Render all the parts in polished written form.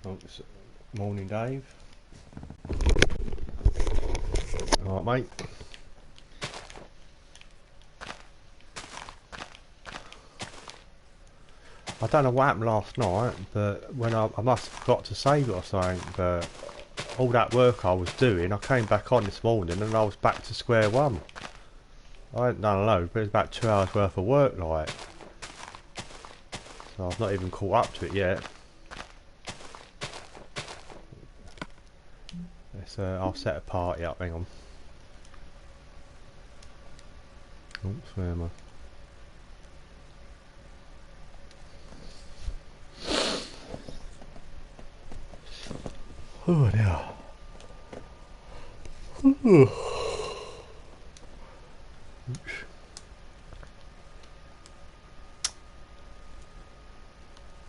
Oh, morning, Dave. All right, mate. I don't know what happened last night, but when I must have forgot to save it or something, but all that work I was doing, I came back on this morning and I was back to square one. I hadn't done a load, but it was about 2 hours worth of work, like. So I've not even caught up to it yet. I'll set a party up, hang on. Oops, where am I? Oh, dear.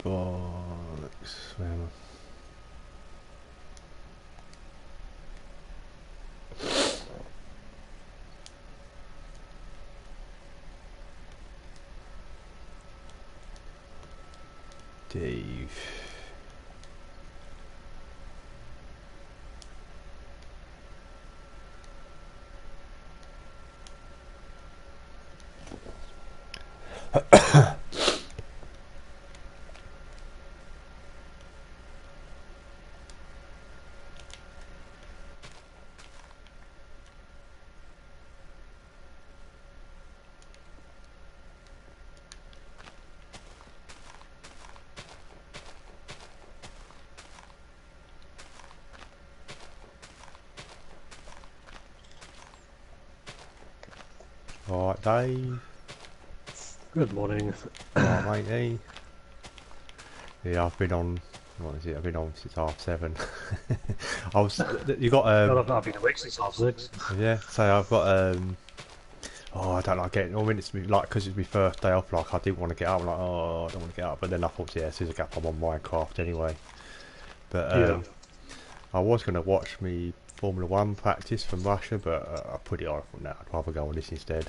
Bollocks, where am I? Dave. Alright, Dave. Good morning. Alright, matey. Yeah, I've been on. What is it? I've been on since 7:30. I was. You got God, I've been awake since half 6. Yeah. So I've got Oh, I don't like getting. I mean, it's like because it's my first day off. Like I didn't want to get up. I'm like, oh, I don't want to get up. But then I thought, yeah, as soon as I get up, I'm on Minecraft anyway. But Yeah. I was going to watch me Formula One practice from Russia, but I put it off. Now I'd rather go on this instead.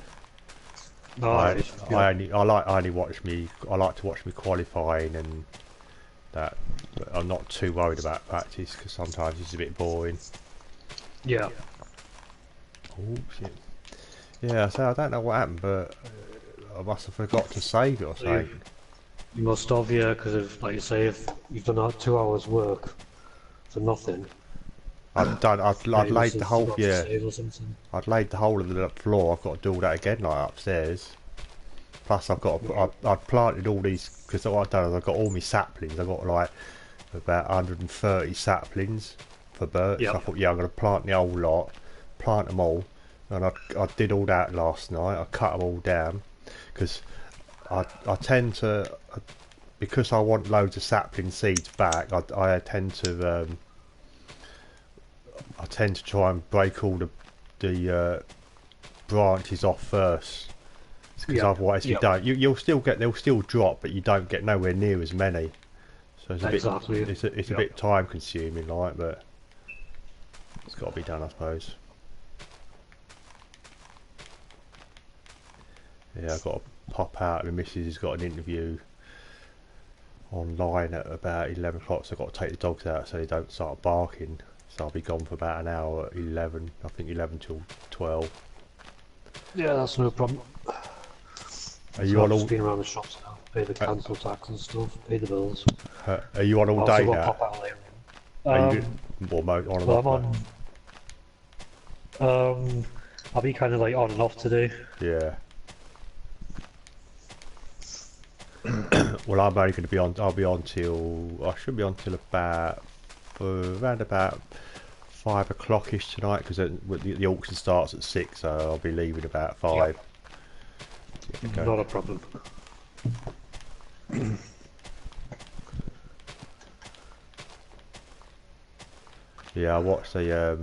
Alright. Yeah. I only watch me. I like to watch me qualifying and that. But I'm not too worried about practice because sometimes it's a bit boring. Yeah. Oh shit. Yeah, so I don't know what happened, but I must have forgot to save it or something. You must have, yeah, because if, like you say, if you've done that 2 hours work for nothing, I'd you must laid the have whole, forgot to yeah, save or something. I'd laid the whole of the floor. I've got to do all that again, like upstairs. Plus, I'd planted all these because what I've done is I've got all my saplings. I've got like about 130 saplings for birch. Yeah. I thought, yeah, I'm going to plant the whole lot, plant them all, and I did all that last night. I cut them all down because I tend to because I want loads of sapling seeds back. I tend to try and break all the branches off first, because Yeah. otherwise, if you Yeah. don't, they'll still drop, but you don't get nowhere near as many. So it's a Exactly. bit, it's a Yeah. bit time consuming, like, but it's got to be done, I suppose. Yeah, I've got to pop out. My missus has got an interview online at about 11 o'clock, so I've got to take the dogs out so they don't start barking. So I'll be gone for about an hour at 11, I think 11 till 12. Yeah, that's no problem. Are So you I've on just all? been around the shops now, pay the council tax and stuff, pay the bills. Are you on all Also day got to now? pop out later Are you on. good? Or on and Well, off? I'm on. I'll be kind of like on and off today. Yeah. Well, I'm only going to be on. I'll be on till. I should be on till about around about 5 o'clock-ish tonight, because the auction starts at 6, so I'll be leaving about 5. Yep. Okay. Not a problem. Yeah, I watched the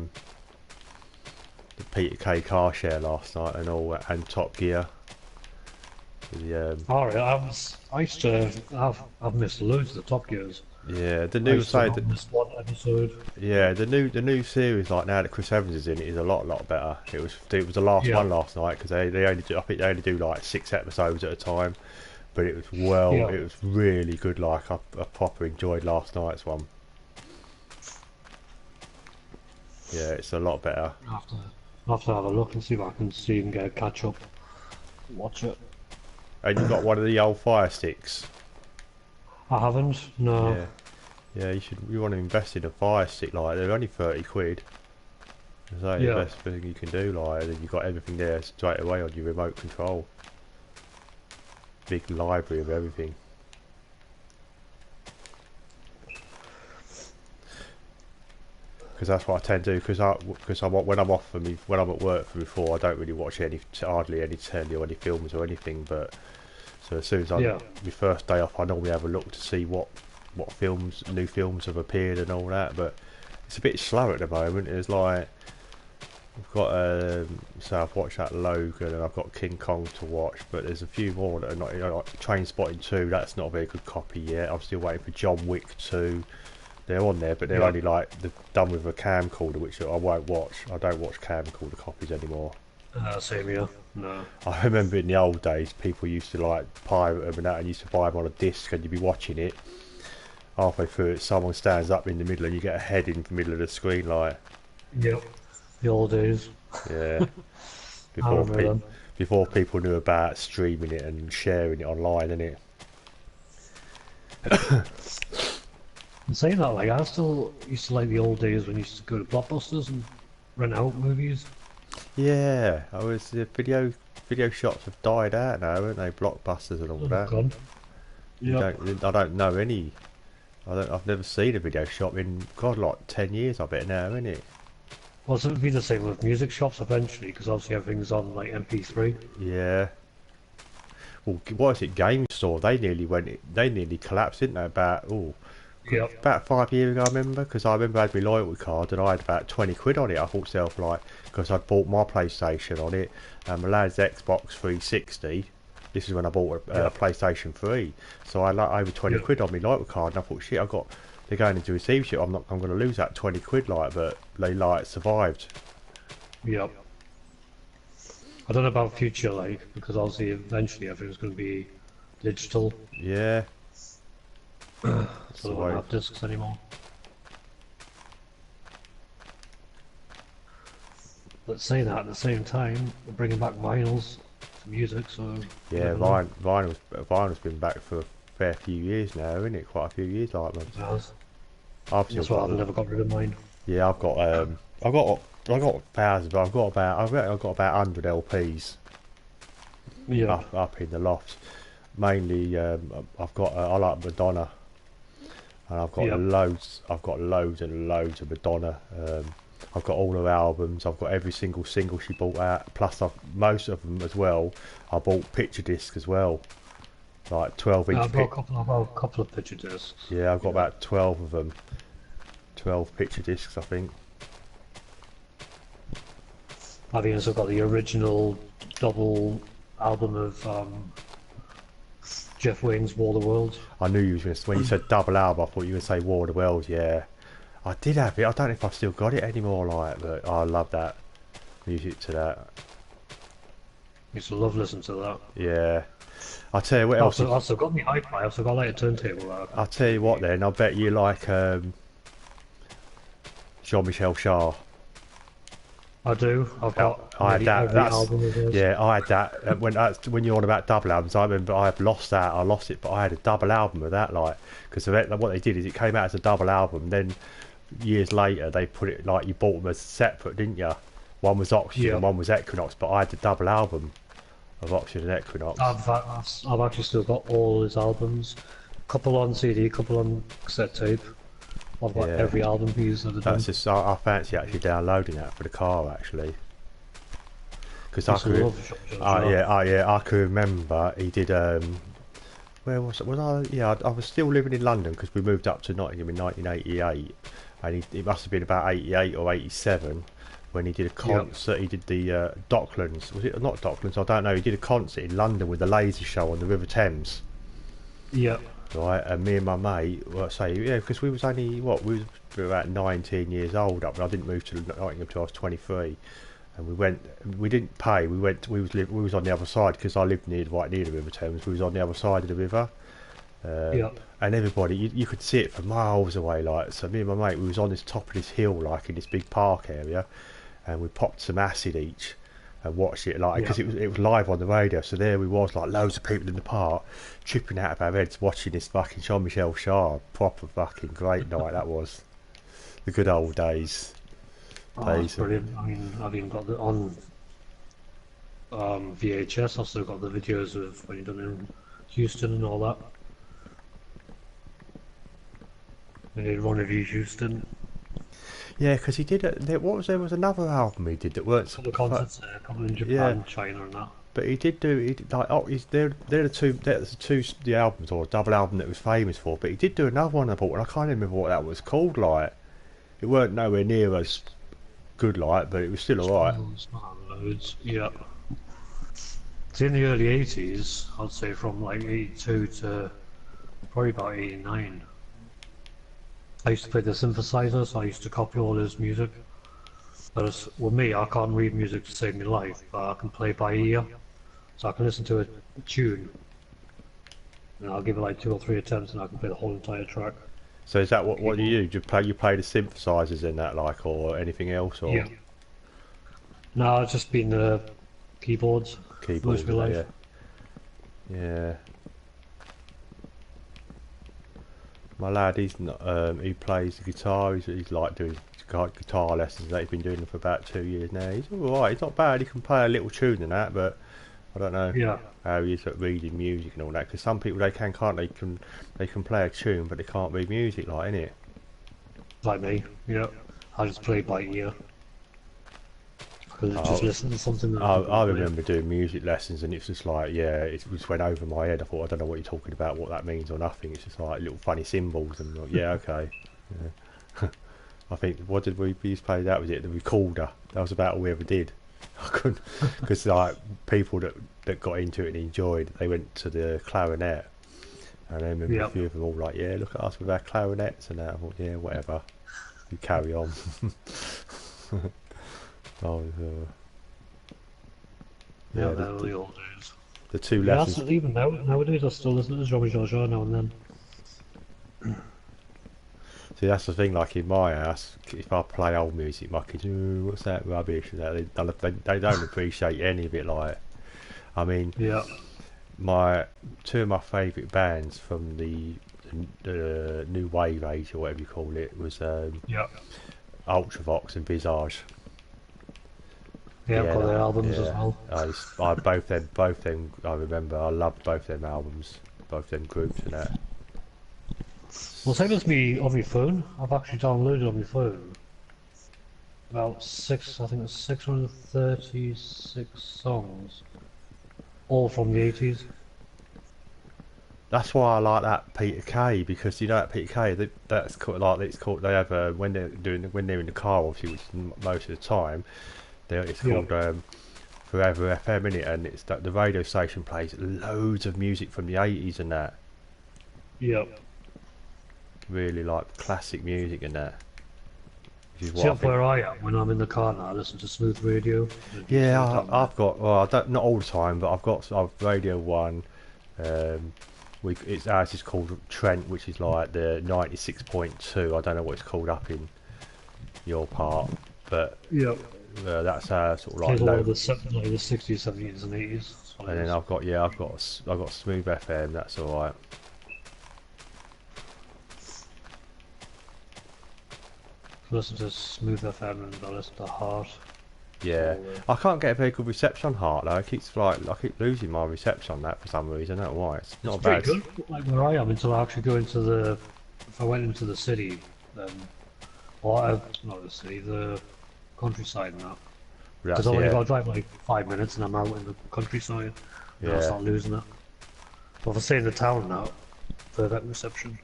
Peter K car share last night and all, and Top Gear. Alright, I used to. I've missed loads of the Top Gears. Yeah, the I new used to side. not miss one episode. Yeah, the new series, like now that Chris Evans is in it, is a lot better. It was the last Yeah. one last night, because they only do, I think they only do like 6 episodes at a time, but it Yeah. was really good. Like I proper enjoyed last night's one. Yeah, it's a lot better. I'll have to have a look and see if I can see and get a catch up. Watch it. And you got one of the old Fire Sticks. I haven't. No. Yeah, yeah. You want to invest in a Fire Stick like they're only 30 quid. It's like the Yeah. best thing you can do. Like, and you got everything there straight away on your remote control. Big library of everything. Because that's what I tend to do. Because when I'm off when I'm at work from before, I don't really watch hardly any telly or any films or anything. But so as soon as Yeah. my first day off, I normally have a look to see what new films have appeared and all that. But it's a bit slow at the moment. It's like I've got so I've watched that Logan and I've got King Kong to watch, but there's a few more that are not. Like Train Spotting 2, that's not a very good copy yet. I'm still waiting for John Wick 2. They're on there, but they're only like they're done with a camcorder, which I won't watch. I don't watch camcorder copies anymore. Same here. No. I remember in the old days, people used to like pirate them and that, and used to buy them on a disc, and you'd be watching it. Halfway through it, someone stands up in the middle, and you get a head in the middle of the screen, like Yep. The old days. yeah. I remember them. Before people knew about streaming it and sharing it online, innit? And saying that, like, I still used to like the old days when you used to go to Blockbusters and rent out movies. Yeah, the video shops have died out now, haven't they? Blockbusters and all Oh, that. God. Yeah. I don't know any. I've never seen a video shop in God like 10 years. I bet now, innit? Well, so it would be the same with music shops eventually, because obviously everything's on like MP3. Yeah. Well, what is it? Game Store. They nearly collapsed, didn't they? Yep. About 5 years ago, I remember, because I remember I had my loyalty card and I had about 20 quid on it. I thought myself, like, because I'd bought my PlayStation on it and my lad's Xbox 360. This is when I bought a PlayStation 3. So I had like over 20 quid on my loyalty card, and I thought, shit, they're going into receivership. I'm going to lose that 20 quid, like, but they like survived. Yep. I don't know about future, like, because obviously eventually everything's going to be digital, Yeah. so they won't have discs anymore. But saying that at the same time, we're bringing back vinyls to music, so... Yeah, never know. vinyl's been back for a fair few years now, isn't it? Quite a few years, like, man. It has. I've still That's why got I've never got rid of mine. Yeah, I've got thousands, but I've got about 100 LPs Yeah. up in the loft. Mainly, I like Madonna, and I've got loads and loads of Madonna. I've got all her albums. I've got every single single she brought out. Plus, most of them as well. I bought picture discs as well, like 12-inch. I've got a couple of picture discs. Yeah, I've got about 12 of them. 12 picture discs, I think. I've also got the original double album of Jeff Wayne's War of the Worlds. I knew you was going to, when you said double album, I thought you were going to say War of the Worlds, yeah. I did have it, I don't know if I've still got it anymore, like, but I love that music to that. Used to love listening to that. Yeah. I'll tell you what else. I've still got my hi-fi, I've still got like a turntable. I'll tell you what then, I bet you like Jean-Michel Jarre. I do. I've got I had nearly that. every album of his. Yeah, I had that. When you're on about double albums, I remember I've lost that. I lost it, but I had a double album of that, like, because what they did is it came out as a double album. Then years later, they put it like you bought them as separate, didn't you? One was Oxygen, and one was Equinox. But I had the double album of Oxygen and Equinox. I've actually still got all his albums. Couple on CD, couple on cassette tape. I've got every album he's ever done. That's just I fancy actually downloading that for the car actually, because I can remember he did. Where was I? Yeah, I was still living in London because we moved up to Nottingham in 1988, and it must have been about 88 or 87 when he did a concert. He did the Docklands. Was it not Docklands? I don't know. He did a concert in London with the laser show on the River Thames. Yeah. Right, and me and my mate, because we was only we was about 19 years old up, and I didn't move to Nottingham until I was 23, and we didn't pay. We was on the other side because I lived right near the River Thames. We was on the other side of the river, Yeah. and everybody, you could see it for miles away. Like, so me and my mate, we was on this top of this hill, like in this big park area, and we popped some acid each and watched it, like, Yeah. because it was live on the radio. So there we was, like loads of people in the park, tripping out of our heads watching this fucking Jean Michel Jarre. Proper fucking great night that was. The good old days. Oh, it's Days of, brilliant. I mean, I've even got the on VHS. I've still got the videos of when you done in Houston and all that. We did Rendezvous Houston. yeah, because he did. What was there was another album he did that weren't. A couple of concerts there, a couple in Yeah, Japan, China, and that. but he did do. He did, like, oh, they're the two the albums or double album that was famous for. But he did do another one I bought, and I can't remember what that was called. Like, it weren't nowhere near as good, like, but it was still alright. Loads, loads. Yeah. See, in the early 80s, I'd say from like 82 to probably about 89, I used to play the synthesizer, so I used to copy all his music. Whereas with me, I can't read music to save my life, but I can play by ear. So I can listen to a tune, and I'll give it like 2 or 3 attempts, and I can play the whole entire track. So is that what you Keyboard. do? Do you play the synthesizers in that, like, or anything else, or Yeah. No, it's just been the keyboards keyboards? most of my And life. that, yeah, yeah. My lad, he's not. He plays the guitar. He's like doing guitar lessons. That he's been doing them for about 2 years now. He's all right. He's not bad. He can play a little tune and that, but I don't know Yeah, how he is at reading music and all that. Because some people can't they can play a tune, but they can't read music, like, innit? like me. Yeah, I just play by ear. Because just Oh, listen to something that I I, can I play. remember doing music lessons, and it's just like, yeah, it just went over my head. I thought, I don't know what you're talking about, what that means or nothing. It's just like little funny symbols, and like, yeah, okay. Yeah. I think, what did we used to play? That was it, the recorder. That was about all we ever did. I couldn't, because like people that got into it and enjoyed, they went to the clarinet, and I remember a Yeah, few of them all like, yeah, look at us with our clarinets and that. I thought, yeah, whatever, you carry on. Oh, yeah, yeah, that were the old days. the two Yeah, lessons. even nowadays I still listen to Jean Michel now and then. See, that's the thing. Like in my house, if I play old music, my kids, "Ooh, what's that rubbish?" And that, they don't appreciate any of it. Like, I mean, Yeah, my two of my favourite bands from the new wave age or whatever you call it was yeah, Ultravox and Visage. yeah. I've Yeah, got their that, albums as yeah. well. I both them. I remember. I loved both them albums, both them groups and that. Well, same as me on my phone. I've actually downloaded on my phone about I think it's 636 songs, all from the 80s. That's why I like that Peter Kay, because you know that Peter Kay, that's called, like, it's called, they have when they're in the car, obviously, which is most of the time. It's Yeah, called Forever FM, innit? And it's that the radio station plays loads of music from the 80s and that, yeah. really like classic music and that, which is See what I up think. where I am when I'm in the car now. I listen to smooth radio. It Yeah, usually down there. I've got, well, I don't, not all the time, but I've Radio One. Um, ours is called Trent, which is like the 96.2. I don't know what it's called up in your part, but Yeah. that's sort of like Plays a lot of low. like the 60s, 70s, and 80s. That's what And it then is. I've got Smooth FM. That's all right. I listen to Smooth FM and I listen to Heart. Yeah, All the... I can't get a very good reception on Heart though. It keeps like I keep losing my reception on that for some reason. I don't know why. It's It's not pretty bad. good, like where I am, until I actually go into the. If I went into the city, then. Or not the city, the countryside and that. Because That's I only got yeah, to drive like 5 minutes and I'm out in the countryside. And I'll yeah. start losing it. But if I stay in the town now, perfect reception.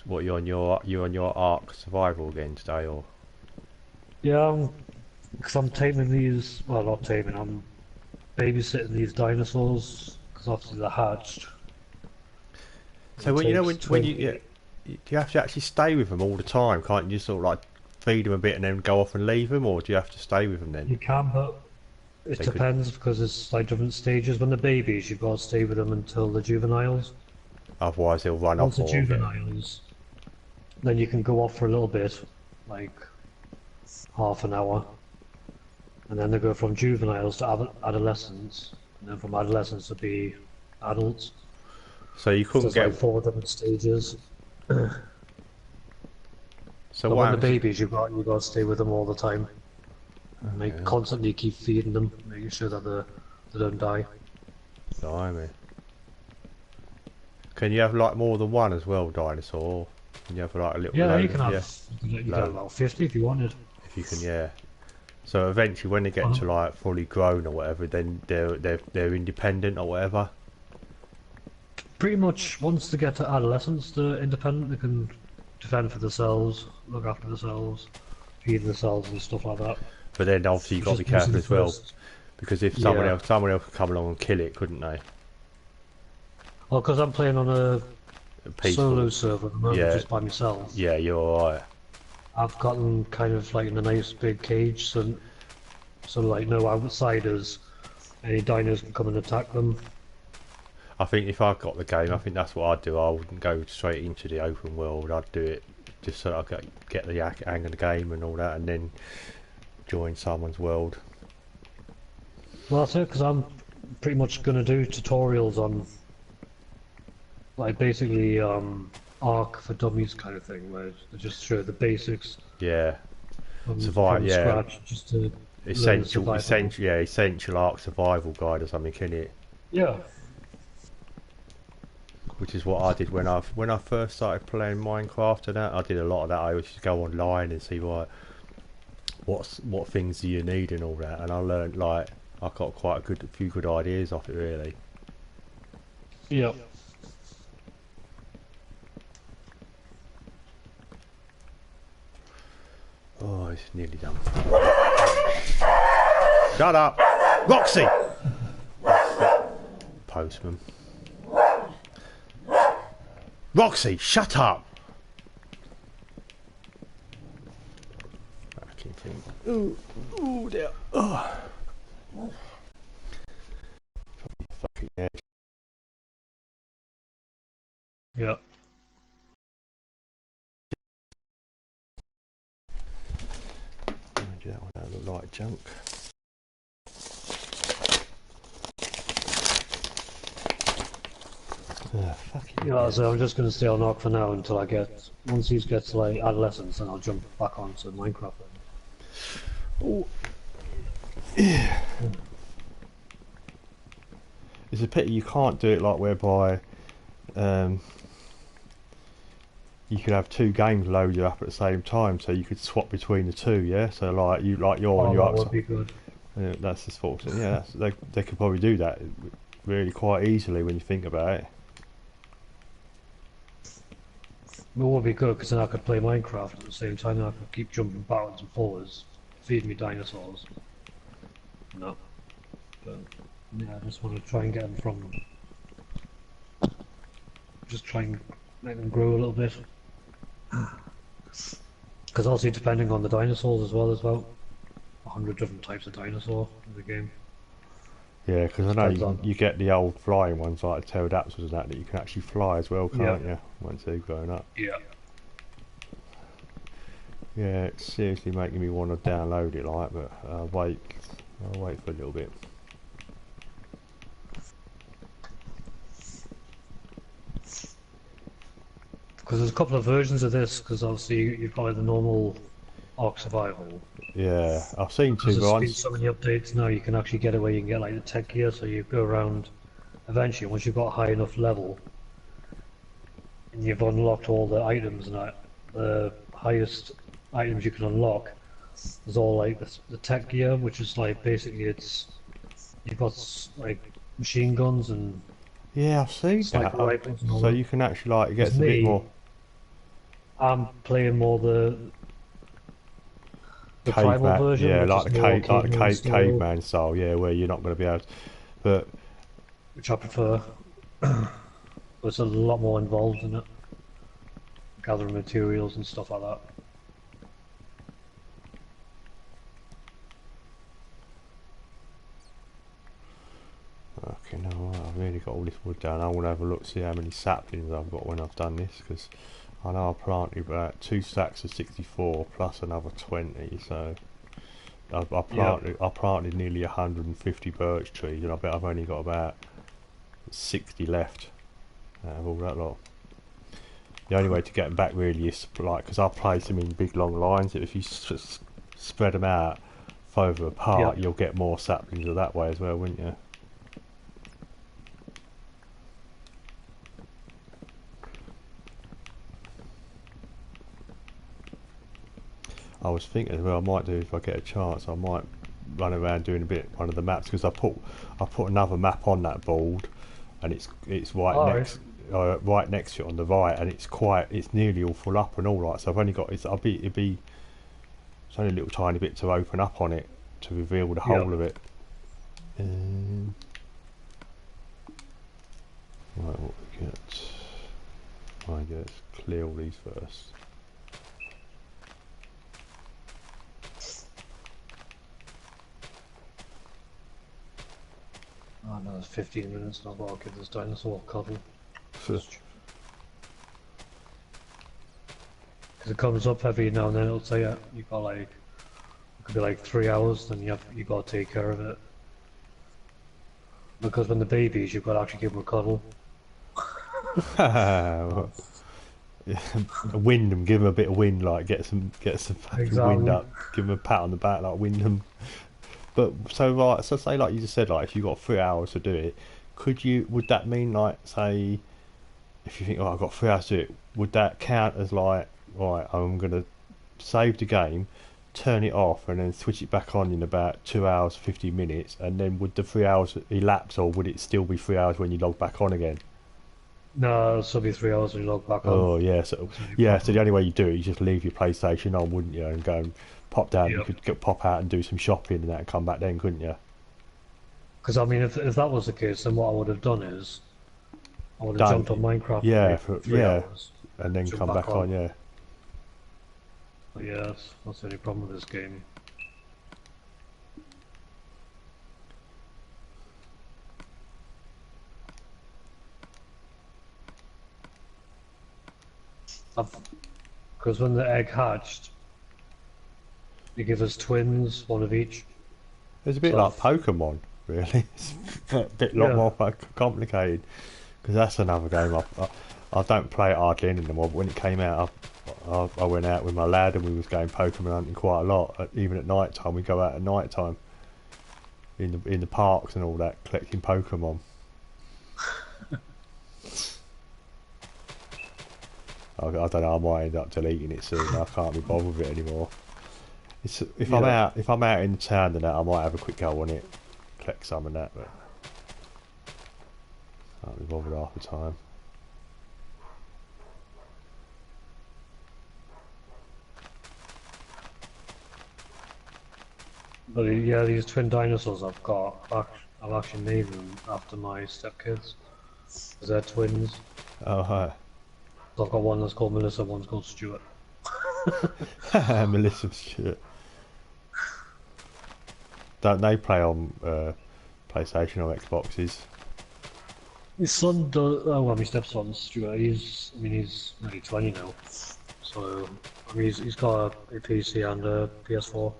What you on your Ark survival again today, or Yeah, because I'm taming these. Well, not taming. I'm babysitting these dinosaurs because obviously they're hatched. so It when you know takes when you 20. do you have to actually stay with them all the time? Can't you just sort of like feed them a bit and then go off and leave them, or do you have to stay with them then? You can, but It They could. depends because it's like different stages. When they're babies, you've got to stay with them until the juveniles. Otherwise, they'll run Once off the or get. juveniles, then you can go off for a little bit, like half an hour, and then they go from juveniles to adolescents, and then from adolescents to be adults. So you So couldn't there's get. like 4 different stages. So But what when the happens? babies, you got to stay with them all the time, and make Yeah, constantly keep feeding them, making sure that they don't die. blimey. Can you have like more than one as well, dinosaur? Can you have like a little Yeah, you load? can Yeah, have you can have load. about 50 if you wanted. If you can, yeah. So eventually, when they get to Um, like fully grown or whatever, then they're independent or whatever. Pretty much once they get to adolescence, they're independent. They can defend for themselves, look after themselves, feed themselves and stuff like that. But then obviously you've Which got to is be mostly careful the as well, first. because if Yeah. someone else could come along and kill it, couldn't they? Well, because I'm playing on a Peaceful. solo server at the moment, Yeah, just by myself. yeah, you're alright. I've got them kind of like in a nice big cage, so like no outsiders. Any dinos can come and attack them. I think if I got the game, I think that's what I'd do. I wouldn't go straight into the open world. I'd do it just so I could get the hang of the game and all that, and then join someone's world. Well, that's it, because I'm pretty much going to do tutorials on, like, basically, Arc for Dummies kind of thing, where they just show the basics Yeah, survive. from Yeah, scratch, just to learn the survival. essential Ark survival guide or something in it. Yeah. Which is what I did when I first started playing Minecraft and that. I did a lot of that. I would just go online and see what things do you need and all that. And I learned like I got quite a few good ideas off it really. Yeah. Oh, it's nearly done. Shut up, Roxy. Postman. Roxy, shut up. Fucking thing. Ooh, dear. Oh. Fucking edge. Yeah. That one don't look like junk. Yeah, so I'm just going to stay on Arc for now until once he gets to like adolescence, then I'll jump back onto Minecraft then. Oh. Yeah. It's a pity you can't do it like whereby you could have two games loaded up at the same time, so you could swap between the two. Yeah, so like you're on Oh, your that would upside. be good. Yeah, that's the thought. Yeah, they could probably do that really quite easily when you think about it. It would be good because then I could play Minecraft at the same time. And I could keep jumping backwards and forwards, feed me dinosaurs. No, but yeah, I just want to try and get them from. Just try and make them grow a little bit. Because also depending on the dinosaurs as well, there's about 100 different types of dinosaur in the game. Yeah, because I know Depends on. you get the old flying ones like the pterodactyls and that you can actually fly as well, can't you? Once they've grown up. Yeah. Yeah, it's seriously making me want to download it, like, but I'll wait for a little bit. Because there's a couple of versions of this. Because obviously you've got like the normal Ark Survival. Yeah, I've seen Because two there's been ones. so many updates now, you can actually get it where you can get like the tech gear, so you go around. Eventually, once you've got a high enough level, and you've unlocked all the items and that, the highest items you can unlock, there's all like the tech gear, which is like basically you've got like machine guns and Yeah, I've seen that. sniper rifles and all So that. you can actually like it With gets a bit me, more I'm playing more the primal caveman. version, Yeah, which like is more caveman style, caveman style. Yeah, where you're not going to be able to. But which I prefer. But it's a lot more involved in it, gathering materials and stuff like that. Fucking hell, right, I've really got all this wood down. I want to have a look, see how many saplings I've got when I've done this, because I know I planted about 2 stacks of 64 plus another 20, so I planted nearly 150 birch trees, and I bet I've only got about 60 left out of all that lot. The only way to get them back really is like, because I place them in big long lines. If you spread them out further apart, you'll get more saplings that way as well, wouldn't you? I was thinking as well, I might do, if I get a chance, I might run around doing a bit one of the maps, because I put another map on that board, and it's right next to it on the right, and it's nearly all full up and all right. So I've only got it's only a little tiny bit to open up on it to reveal the whole of it. Right, what we get? I guess clear all these first. Oh no, it's 15 minutes and I've got to give this dinosaur a cuddle. Because it comes up every now and then, it'll say you got like, it could be like 3 hours, then you got to take care of it. Because when the babies, you've got to actually give them a cuddle. Wind them, give them a bit of wind, like get some fucking wind up, give them a pat on the back, like wind them. But so say like you just said, like if you got 3 hours to do it, would that mean like, say if you think, oh, I've got 3 hours to do it, would that count as like, right, I'm gonna save the game, turn it off, and then switch it back on in about 2 hours 50 minutes, and then would the 3 hours elapse, or would it still be 3 hours when you log back on again? No, it'll still be 3 hours when you log back on. Oh yeah, so the only way you do it, you just leave your PlayStation on, wouldn't you, and go and pop down. You could pop out and do some shopping and that, and come back then, couldn't you? Because I mean, if that was the case, then what I would have done is I would have jumped on Minecraft for 3 hours, and then come back on. Yeah. But yeah, that's the only problem with this game. Because when the egg hatched, they give us twins, one of each. It's a bit like Pokemon, really. It's a lot more complicated. Because that's another game I don't play it hardly anymore. But when it came out, I went out with my lad and we was going Pokemon hunting quite a lot. Even at night time, we go out at night time in the parks and all that, collecting Pokemon. I don't know, I might end up deleting it soon. I can't be bothered with it anymore. If I'm out in town and that, I might have a quick go on it, collect some and that, but I can't be bothered half the time. But yeah, these twin dinosaurs I've got, I've actually named them after my stepkids. Because they're twins. Oh, hi. So I've got one that's called Melissa, one's called Stuart. Melissa and Stuart. Don't they play on PlayStation or Xboxes? His son does. Oh well, my stepson Stuart. He's nearly 20 now. So I mean, he's got a PC and a PS4.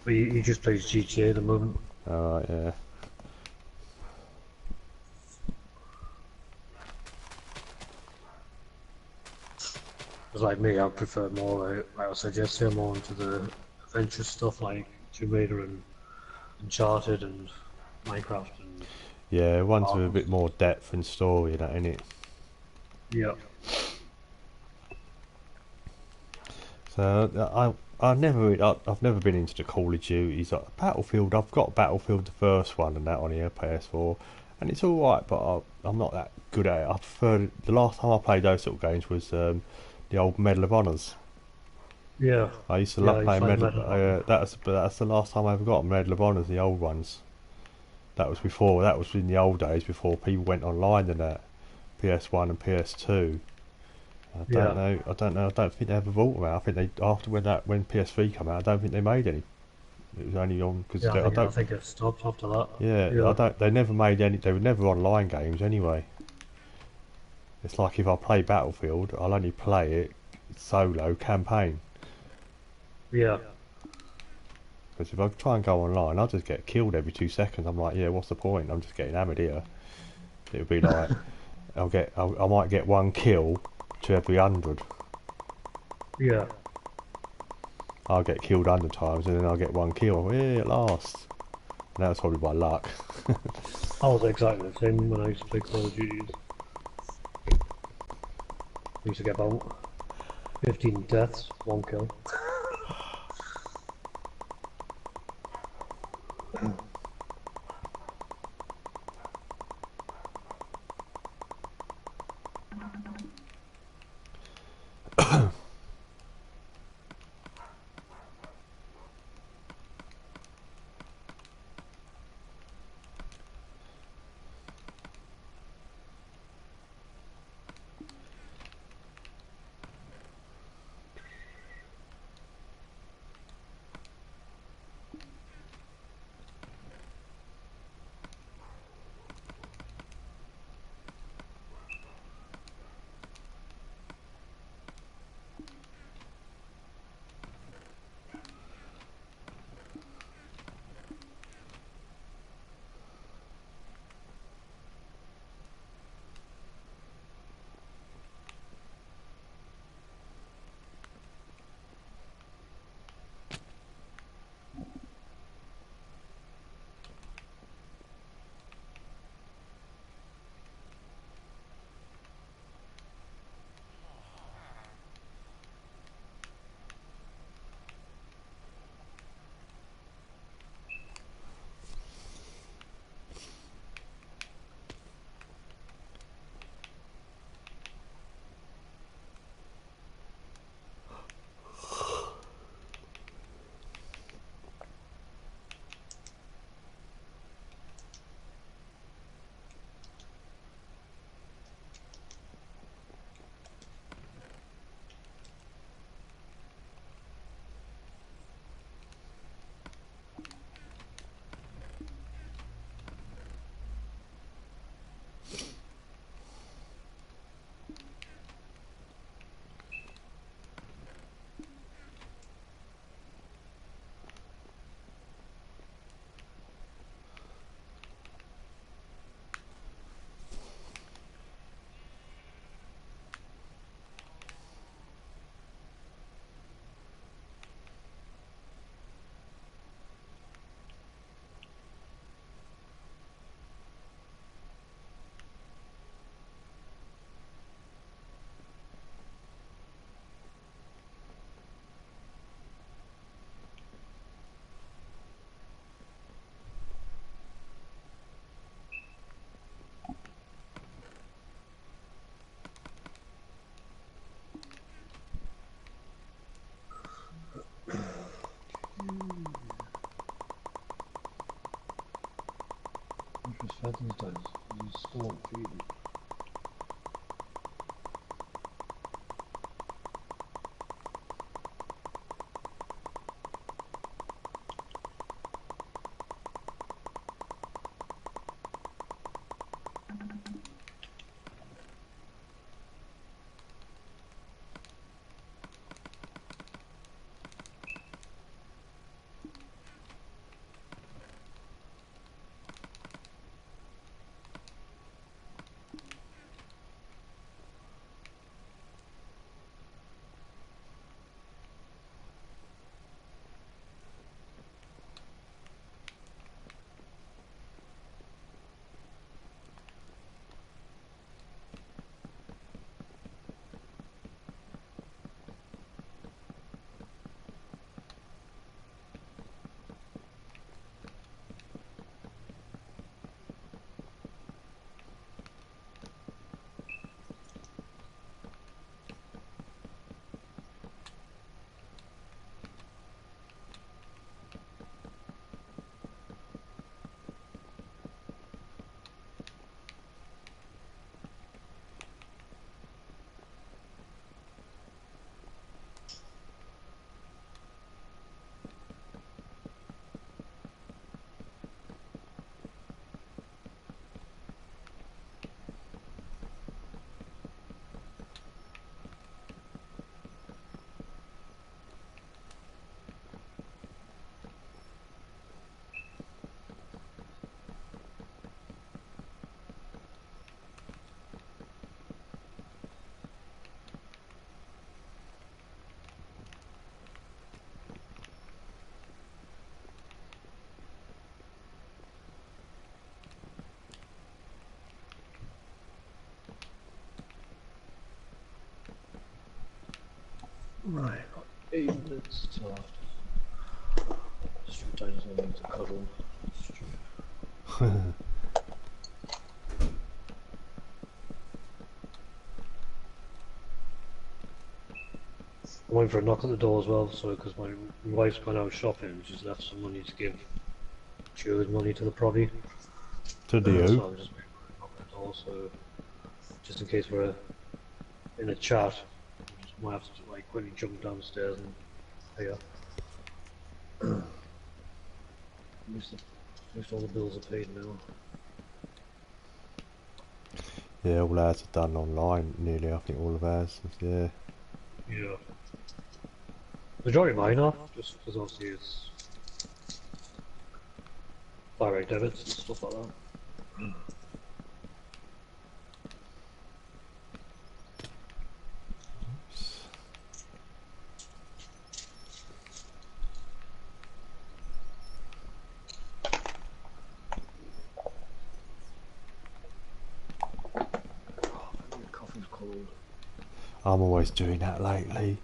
But he just plays GTA at the moment. Alright, yeah. Because like me, I prefer more, like I said yesterday, more into the adventure stuff like Tomb Raider and Uncharted and Minecraft and... Yeah, ones with a bit more depth and story, that, innit? Yeah. So I've never been into the Call of Duties. Like Battlefield, I've got Battlefield the first one and that on here, PS4, and it's all right, but I'm not that good at it. I prefer the last time I played those sort of games was the old Medal of Honors. Yeah. I used to love playing Medal. That's the last time I ever got Medal of Honors, the old ones. That was in the old days before people went online and that. PS1 and PS2. I don't know. I don't think they ever bought them out. I think after when PS3 came out, I don't think they made any. It was only on because Yeah, I I don't. think it stopped after that. Yeah, I Yeah, don't. They never made any. They were never online games anyway. It's like if I play Battlefield, I'll only play it solo campaign. yeah. Because if I try and go online, I'll just get killed every 2 seconds. I'm like, yeah, what's the point? I'm just getting hammered here. It'll be like I might get one kill to every 100. Yeah. I'll get killed 100 times and then I'll get one kill. Yeah, at last. And that's probably by luck. I was exactly the same when I used to play Call of Duty. I used to get about 15 deaths, one kill. Which was Wednesdays. You still won't feed me. Right, got 8 minutes till after. Street dinosaur needs a cuddle. I'm waiting for a knock at the door as well, so because my wife's gone out shopping, she's left some money to give Cheers money to the proddie. To So do. I'm just waiting for a knock at the door, so just in case we're in a chat, I just might have to like quickly jump downstairs and pay her. At least all the bills are paid now. Yeah, all ours are done online, nearly, I think all of ours, yeah. Yeah. Majority of mine are, just because obviously it's direct debits and stuff like that. Coffee's cold. I'm always doing that lately.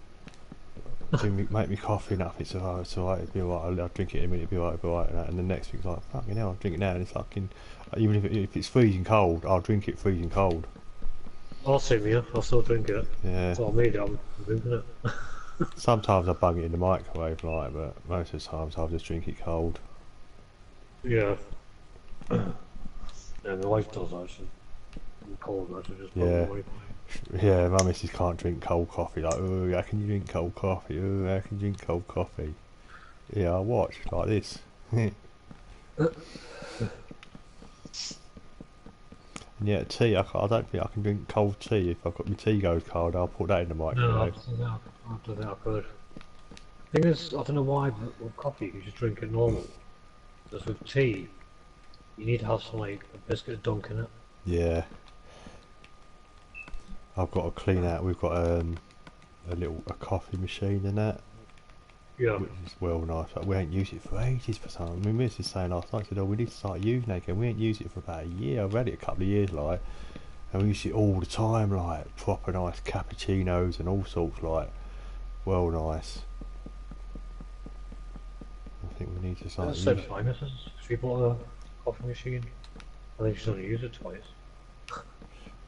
Make me coffee and it's alright, it'll be alright, I'll drink it in a minute, it'll be alright, and the next thing's like, fucking hell, I'll drink it now, and it's fucking, even if it's freezing cold, I'll drink it freezing cold. I'll same here, I'll still drink it. Yeah. That's what I made it, I'm drinking it. Sometimes I bung it in the microwave, like, but most of the times I'll just drink it cold. Yeah. Yeah, my wife does actually. I'm cold, I should just put it Yeah. in the microwave. Yeah, my missus can't drink cold coffee, like, oh, how can you drink cold coffee, oh, how can you drink cold coffee? Yeah, I watch, like this. And yeah, tea, I don't think I can drink cold tea. If I've got my tea goes cold, I'll put that in the No, microwave. after that I could. Thing is, I don't know why, but with coffee you just drink it normal. Just with tea, you need to have some like a biscuit dunk in it. Yeah. I've got to clean out, we've got a coffee machine and that, Yeah. which is well nice, but we ain't used it for ages for some. My missus is saying last night, she said, oh, we need to start using it again. We ain't used it for about a year. I've had it a couple of years, like, and we use it all the time, like, proper nice cappuccinos and all sorts, like, well nice. I think we need to start That's using same as my missus. She bought a coffee machine. I think she's only used it twice.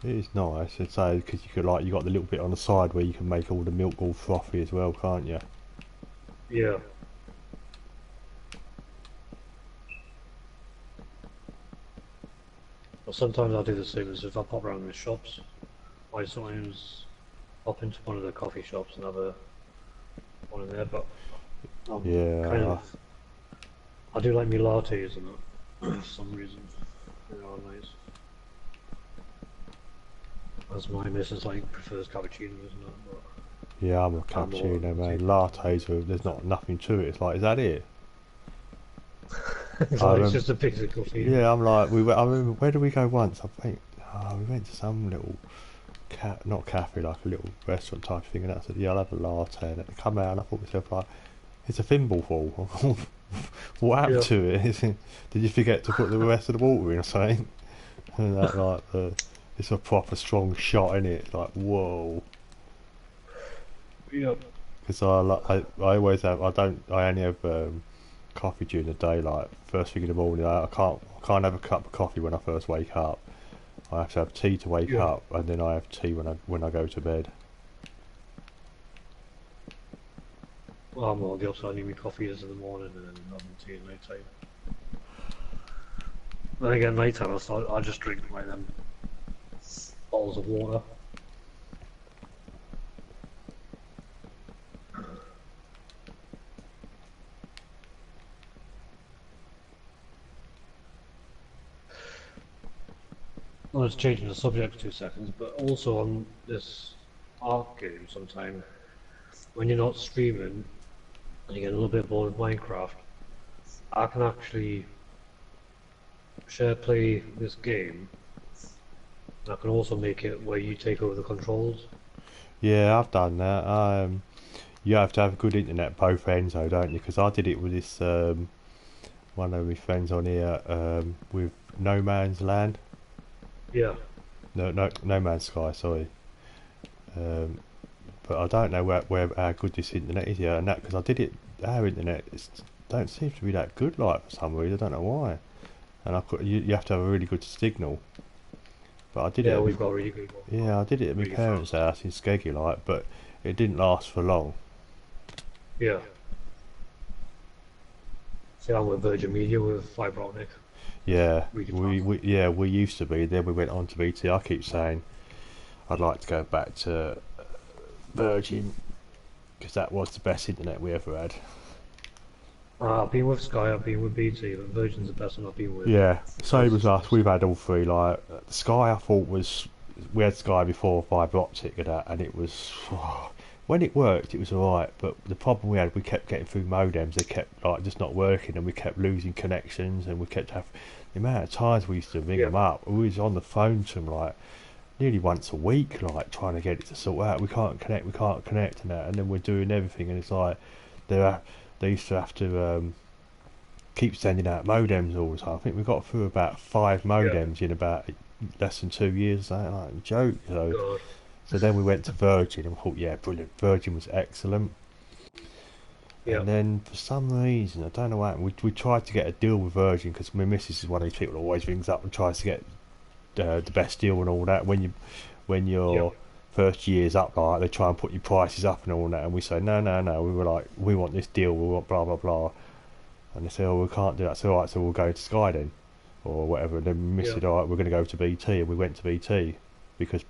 it. Is nice, I'd say, because you could, like, you got the little bit on the side where you can make all the milk all frothy as well, can't you? Yeah. But sometimes I do the same as if I pop around the shops. I sometimes pop into one of the coffee shops and have one in there, but Yeah. kind of, I do like me lattes and that, for some reason. They are nice. As my missus like prefers cappuccinos and that, but Yeah, I'm a I'm more cappuccino man. tea. Lattes, there's not nothing to it. It's like, is that it? It's I like it's remember, just a piece of coffee. yeah, I'm like, I remember, where did we go once? I think, we went to some little, not cafe, like a little restaurant type thing, and I said, yeah, I'll have a latte, and it come out, and I thought to myself, like, it's a thimbleful. What happened Yeah. to it? Did you forget to put the rest of the water in or something? And that, like, it's a proper strong shot in it, like, whoa. Yep. Because I always have, I only have coffee during the day, like first thing in the morning. I can't have a cup of coffee when I first wake up. I have to have tea to wake Yeah. up, and then I have tea when I go to bed. Well, I'm all the opposite. I need my coffees in the morning and then having tea at night time. Then again, night time I just drink like them bottles of water. I was changing the subject for 2 seconds, but also on this Ark game sometime, when you're not streaming and you get a little bit bored of Minecraft, I can actually share play this game. And I can also make it where you take over the controls. Yeah, I've done that. You have to have good internet both ends, though, don't you? Because I did it with this one of my friends on here with No Man's Land. Yeah. No Man's Sky, sorry. but I don't know where how good this internet is yet, and that because I did it. Our internet don't seem to be that good, like for some reason. I don't know why. And you have to have a really good signal. But I did it. Yeah, we've got really good one. Yeah, I did it at my Really parents' fast. house in Skeggy, like, but it didn't last for long. Yeah. See, I'm with Virgin Media with fibre optic. Yeah, Really fast. we used to be. Then we went on to BT. I keep saying I'd like to go back to Virgin because that was the best internet we ever had. I've been with Sky, I've been with BT, but Virgin's the best one I've been with. Yeah, same as us. Closest. We've had all three. Like Sky, I thought was we had Sky before fibre optic and that, and it was when it worked, it was alright. But the problem we had, we kept getting through modems. They kept like just not working, and we kept losing connections, and we kept having the amount of times we used to ring Yeah. them up. We was on the phone to them like nearly once a week, like trying to get it to sort out. We can't connect, and that. And then we're doing everything, and it's like they used to have to. Keep sending out modems all the time. I think we got through about 5 Yeah. modems in about less than 2 years. Like a joke. God. So then we went to Virgin and thought, yeah, brilliant. Virgin was excellent. Yeah. And then for some reason, I don't know what happened, we tried to get a deal with Virgin because my missus is one of these people that always rings up and tries to get the best deal and all that. When Yeah. your first year's up, like they try and put your prices up and all that, and we say no. We were like, we want this deal. We want blah blah blah. And they say, oh, we can't do that. So, alright, so we'll go to Sky then, or whatever. And then we said, alright, we're going to go to BT. And we went to BT because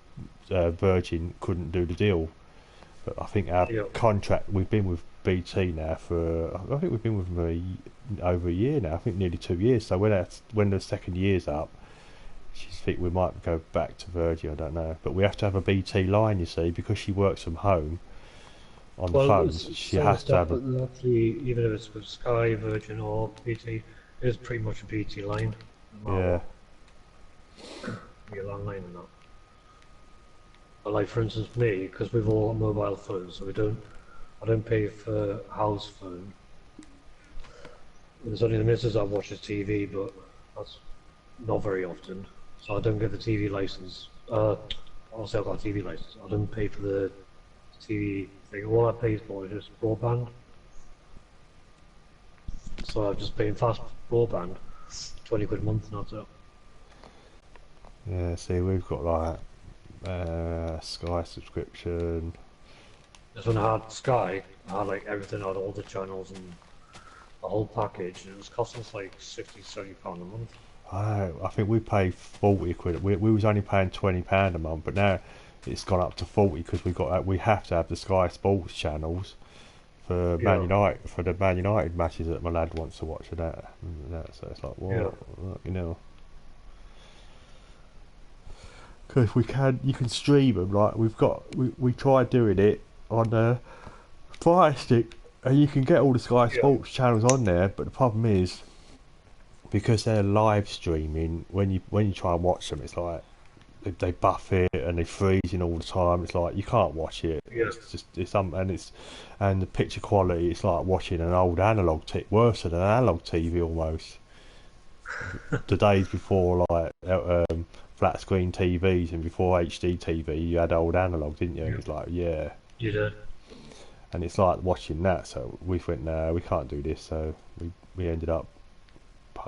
Virgin couldn't do the deal. But I think our Yeah. contract, we've been with BT now for, I think we've been with them over a year now. I think nearly 2 years. So when the second year's up, she think we might go back to Virgin, I don't know. But we have to have a BT line, you see, because she works from home on the phones. She has to have a... But actually, even if it's with Sky, Virgin, or BT, it's pretty much a BT line. No matter Yeah. what. Your landline and that. But like for instance, me, because we've all got mobile phones, so I don't pay for house phone. There's only the missus that watches TV, but that's not very often. So I don't get the TV license. Obviously I've got a TV license. I don't pay for the TV thing. All I pay for is just broadband. So I'm just paying fast broadband, 20 quid a month, and that's it. Yeah, see, we've got like Sky subscription. Just when I had Sky, I had like everything, I had all the channels and the whole package, and it was costing us like 60, 70 pound a month. I think we pay 40 quid. We was only paying £20 a month, but now it's gone up to 40 because we have to have the Sky Sports channels for Man Yeah. United, for the Man United matches that my lad wants to watch and that. So it's like, what, you know. Because you can stream them. Like we tried doing it on the Fire Stick, and you can get all the Sky Sports channels on there. But the problem is, because they're live streaming, when you try and watch them, it's like they buff it and they freezing all the time. It's like you can't watch it. Yeah. And the picture quality, it's like watching an old analog worse than an analog TV almost. The days before like flat screen TVs and before HD TV, you had old analog, didn't you? Yeah. It's like, yeah. You did. And it's like watching that. So we went, no, we can't do this. So we ended up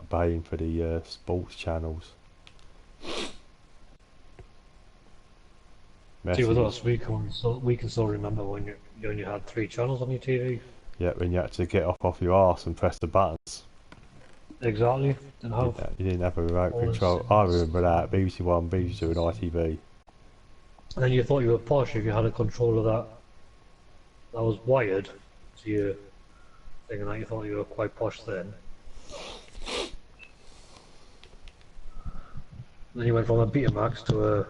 paying for the sports channels. See, with us, we can still remember when you only had 3 channels on your TV. Yeah, when you had to get off your arse and press the buttons. Exactly. Didn't have. You didn't have a remote all control. this- I remember that. BBC One, BBC Two, and ITV. And then you thought you were posh if you had a controller that was wired to your thing, and that you thought you were quite posh then. Then you went from a Betamax to a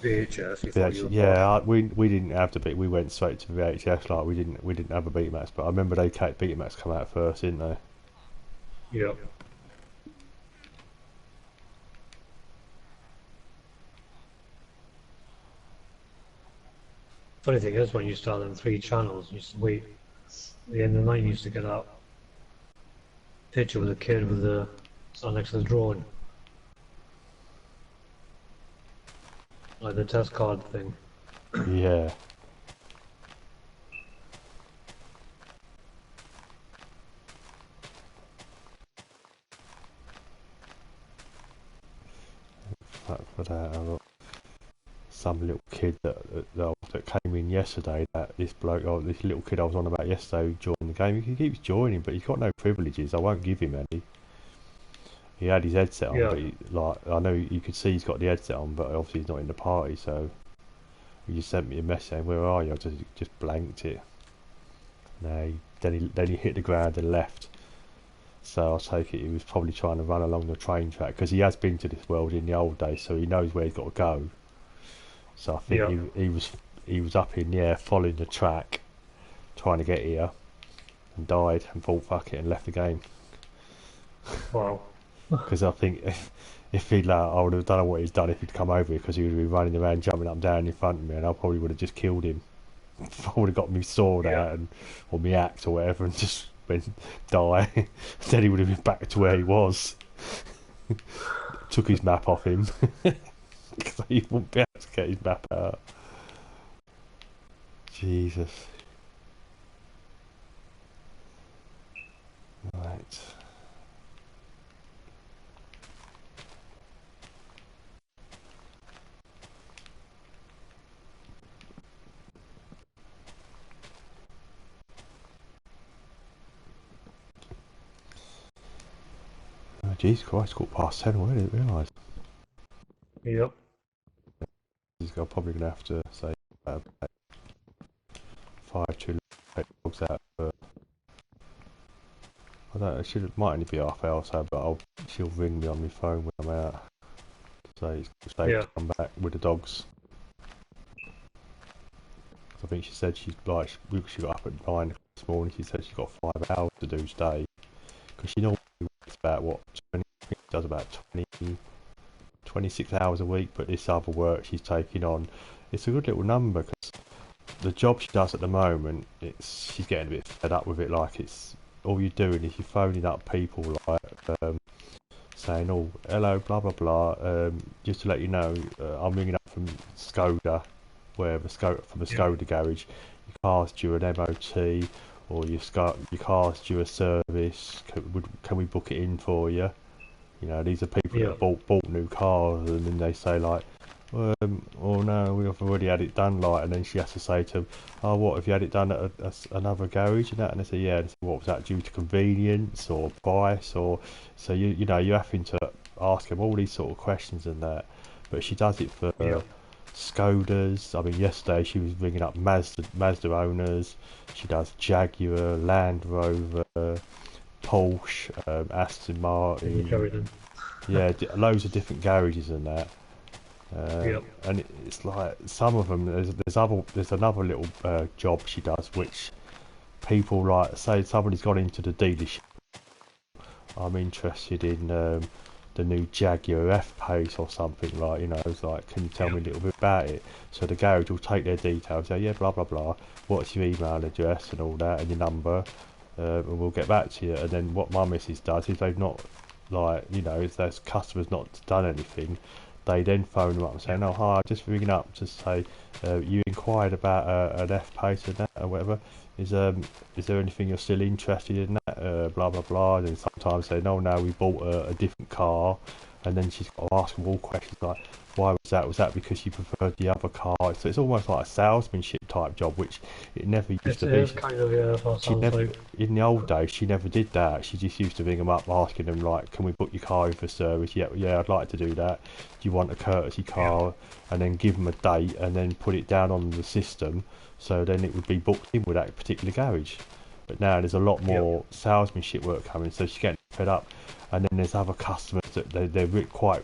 VHS. You thought you were posh. Yeah, we didn't have to beat. We went straight to VHS. Like we didn't have a Betamax, but I remember Betamax come out first, didn't they? Yep. Funny thing is, when you start them 3 channels, you used to wait. At the end of the night, you used to get that picture with a kid with the stand next to the drawing, like the test card thing. Yeah. for that. I've got some little kid that came in yesterday. That this bloke, this little kid I was on about yesterday, who joined the game. He keeps joining, but he's got no privileges. I won't give him any. He had his headset on, Yeah. but I know you could see he's got the headset on, but obviously he's not in the party. So he just sent me a message saying, "Where are you?" I just blanked it. No, then he hit the ground and left. So I take it he was probably trying to run along the train track because he has been to this world in the old days, so he knows where he's got to go. So I think Yeah. he was up in the air following the track, trying to get here, and died and thought fuck it and left the game. Wow. Because I think if he'd I would have done what he's done if he'd come over here because he would have been running around jumping up and down in front of me, and I probably would have just killed him. I would have got my sword Yeah. out or my axe or whatever and just went die. Then he would have been back to where he was. Took his map off him because he wouldn't be able to get his map out. Jesus. Right. Oh, Jesus Christ, got past 10 already, I didn't realise. Yep. I'm probably going to have to say 5 too late dogs out. But I don't know, might only be half hour or so, but she'll ring me on my phone when I'm out. So it's safe Yeah. to come back with the dogs. I think she said she got up at 9 this morning. She said she got 5 hours to do today because she normally works about 20. I think she does about 26 hours a week. But this other work she's taking on, it's a good little number because the job she does at the moment, she's getting a bit fed up with it. Like it's all you're doing is you're phoning up people like saying, "Oh, hello, blah blah blah. Just to let you know, I'm ringing up from Skoda, from a Yeah. Skoda garage. Your car's due an MOT, or your car's due a service. Can we book it in for you? You know, these are people that Yeah. have bought new cars, and then they say like, oh no, we've already had it done. Like, and then she has to say to them, oh, what have you had it done at another garage and that? And they say, yeah. And they say, what was that due to convenience or price or so you know you're having to ask them all these sort of questions and that. But she does it for Yeah. Skodas. I mean, yesterday she was ringing up Mazda owners. She does Jaguar, Land Rover, Porsche, Aston Martin. Everything. Yeah, loads of different garages and that. Yep. And it's like some of them. There's another little job she does, which people like say somebody's gone into the dealership. I'm interested in the new Jaguar F-Pace or something like. You know, it's like, can you tell me a Yep. little bit about it? So the garage will take their details. Say, yeah, blah blah blah. What's your email address and all that, and your number, and we'll get back to you. And then what my missus does is they've not like if there's customers not done anything, they then phone them up and say, Yep. "No, hi, just ringing up to say you inquired about an F pace and that or whatever. Is there anything you're still interested in that? Blah blah blah." And then sometimes say, "No, no, we bought a different car," and then she's got to ask them all questions like, "Why was that? Was that because you preferred the other car?" So it's almost like a salesmanship type job, which it never used It to be. is kind of, yeah, that She sounds never, like. in the old days, she never did that. She just used to ring them up, asking them like, "Can we book your car in for service?" Yeah, yeah, I'd like to do that. Do you want a courtesy Yeah. car? And then give them a date, and then put it down on the system, so then it would be booked in with that particular garage. But now there's a lot Yep. more salesmanship work coming, so she's getting fed up. And then there's other customers that they're quite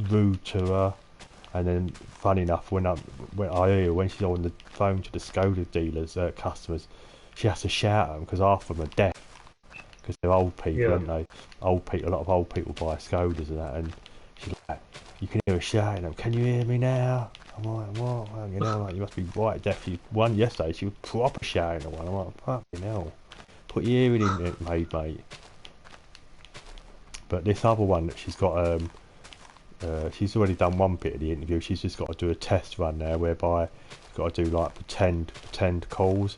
rude to her. And then, funny enough, when she's on the phone to the Skoda dealers, customers, she has to shout at them because half of them are deaf because they're old people, Yeah. aren't they? Old people, a lot of old people buy Skodas and that, and she's like, you can hear her shouting at them, "Can you hear me now?" I'm like, what? Well, like, you must be white deaf. One yesterday, she was proper shouting at one. I'm like, fucking hell, put your hearing in it, mate. But this other one that she's got, she's already done one bit of the interview. She's just got to do a test run now, whereby she's got to do like pretend calls,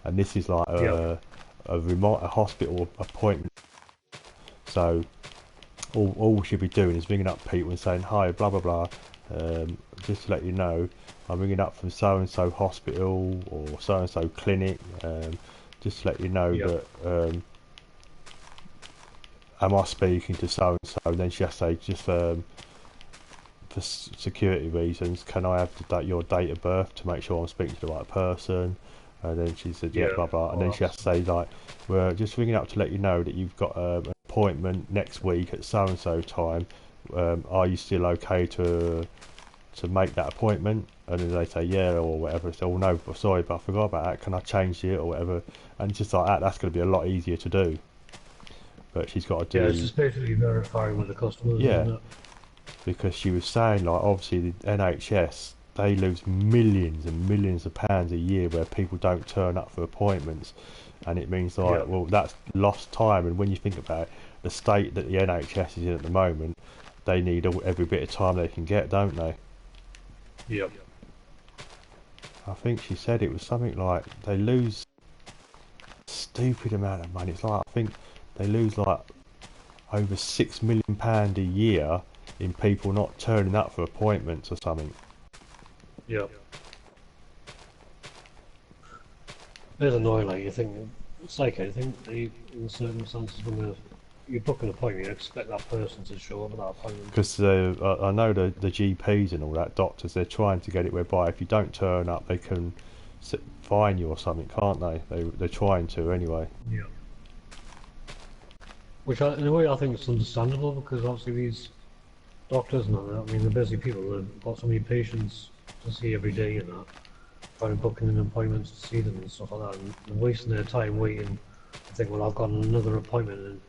and this is like Yep. a hospital appointment. So all we should be doing is ringing up people and saying, hi, blah blah blah, just to let you know, I'm ringing up from so and so hospital or so and so clinic, just to let you know Yep. that am I speaking to so and so? And then she has to say, just for security reasons, can I have your date of birth to make sure I'm speaking to the right person? And then she said, yeah, Yeah. blah blah. And then Oh, she has to say, like, we're just ringing up to let you know that you've got an appointment next week at so and so time. Are you still okay to make that appointment? And then they say yeah or whatever. So, oh no, sorry, but I forgot about that. Can I change it or whatever? And just like that, that's going to be a lot easier to do. But she's got to yeah, it's do, just basically verifying with the customers, yeah, isn't it? because she was saying like obviously the NHS they lose millions and millions of pounds a year where people don't turn up for appointments, and it means Yeah. like, well, that's lost time. And when you think about it, the state that the NHS is in at the moment, they need every bit of time they can get, don't they? Yep. I think she said it was something like they lose a stupid amount of money. It's like I think they lose like over £6 million a year in people not turning up for appointments or something. Yep. It's annoying, like you think it's like I think they, in circumstances when you book an appointment, you expect that person to show up at that appointment. Because I know the GPs and all that, doctors, they're trying to get it whereby if you don't turn up, they can fine you or something, can't they? They're trying to anyway. Yeah. Which in a way I think it's understandable because obviously these doctors and all that, I mean they're busy people, they've got so many patients to see every day and that, trying to book in appointments to see them and stuff like that, and they're wasting their time waiting. I think, well, I've got another appointment in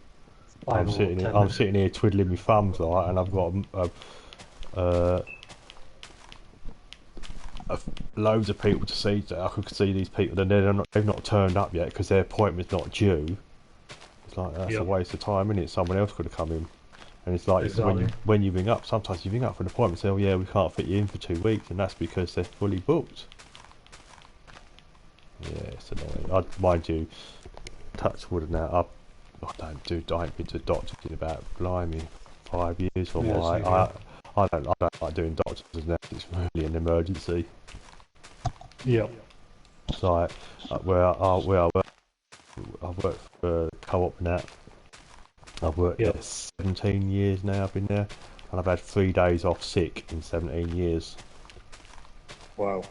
I'm 5 or 10 I'm minutes. sitting here twiddling my thumbs, like, and I've got uh, loads of people to see. I could see these people, and they've not turned up yet because their appointment's not due. It's like that's a Yep, waste of time, isn't it? Someone else could have come in. And it's like it's exactly. when you ring up, sometimes you ring up for an appointment and say, oh yeah, we can't fit you in for 2 weeks, and that's because they're fully booked. Yeah, it's annoying. Mind you, touch wood now. I ain't been to the doctor in about blimey 5 years or Yeah, more. same here. I don't like doing doctors unless it's really an emergency. Yep, It's like where I work for a co-op and that. I've worked yep. there 17 years now. I've been there, and I've had 3 days off sick in 17 years, Wow.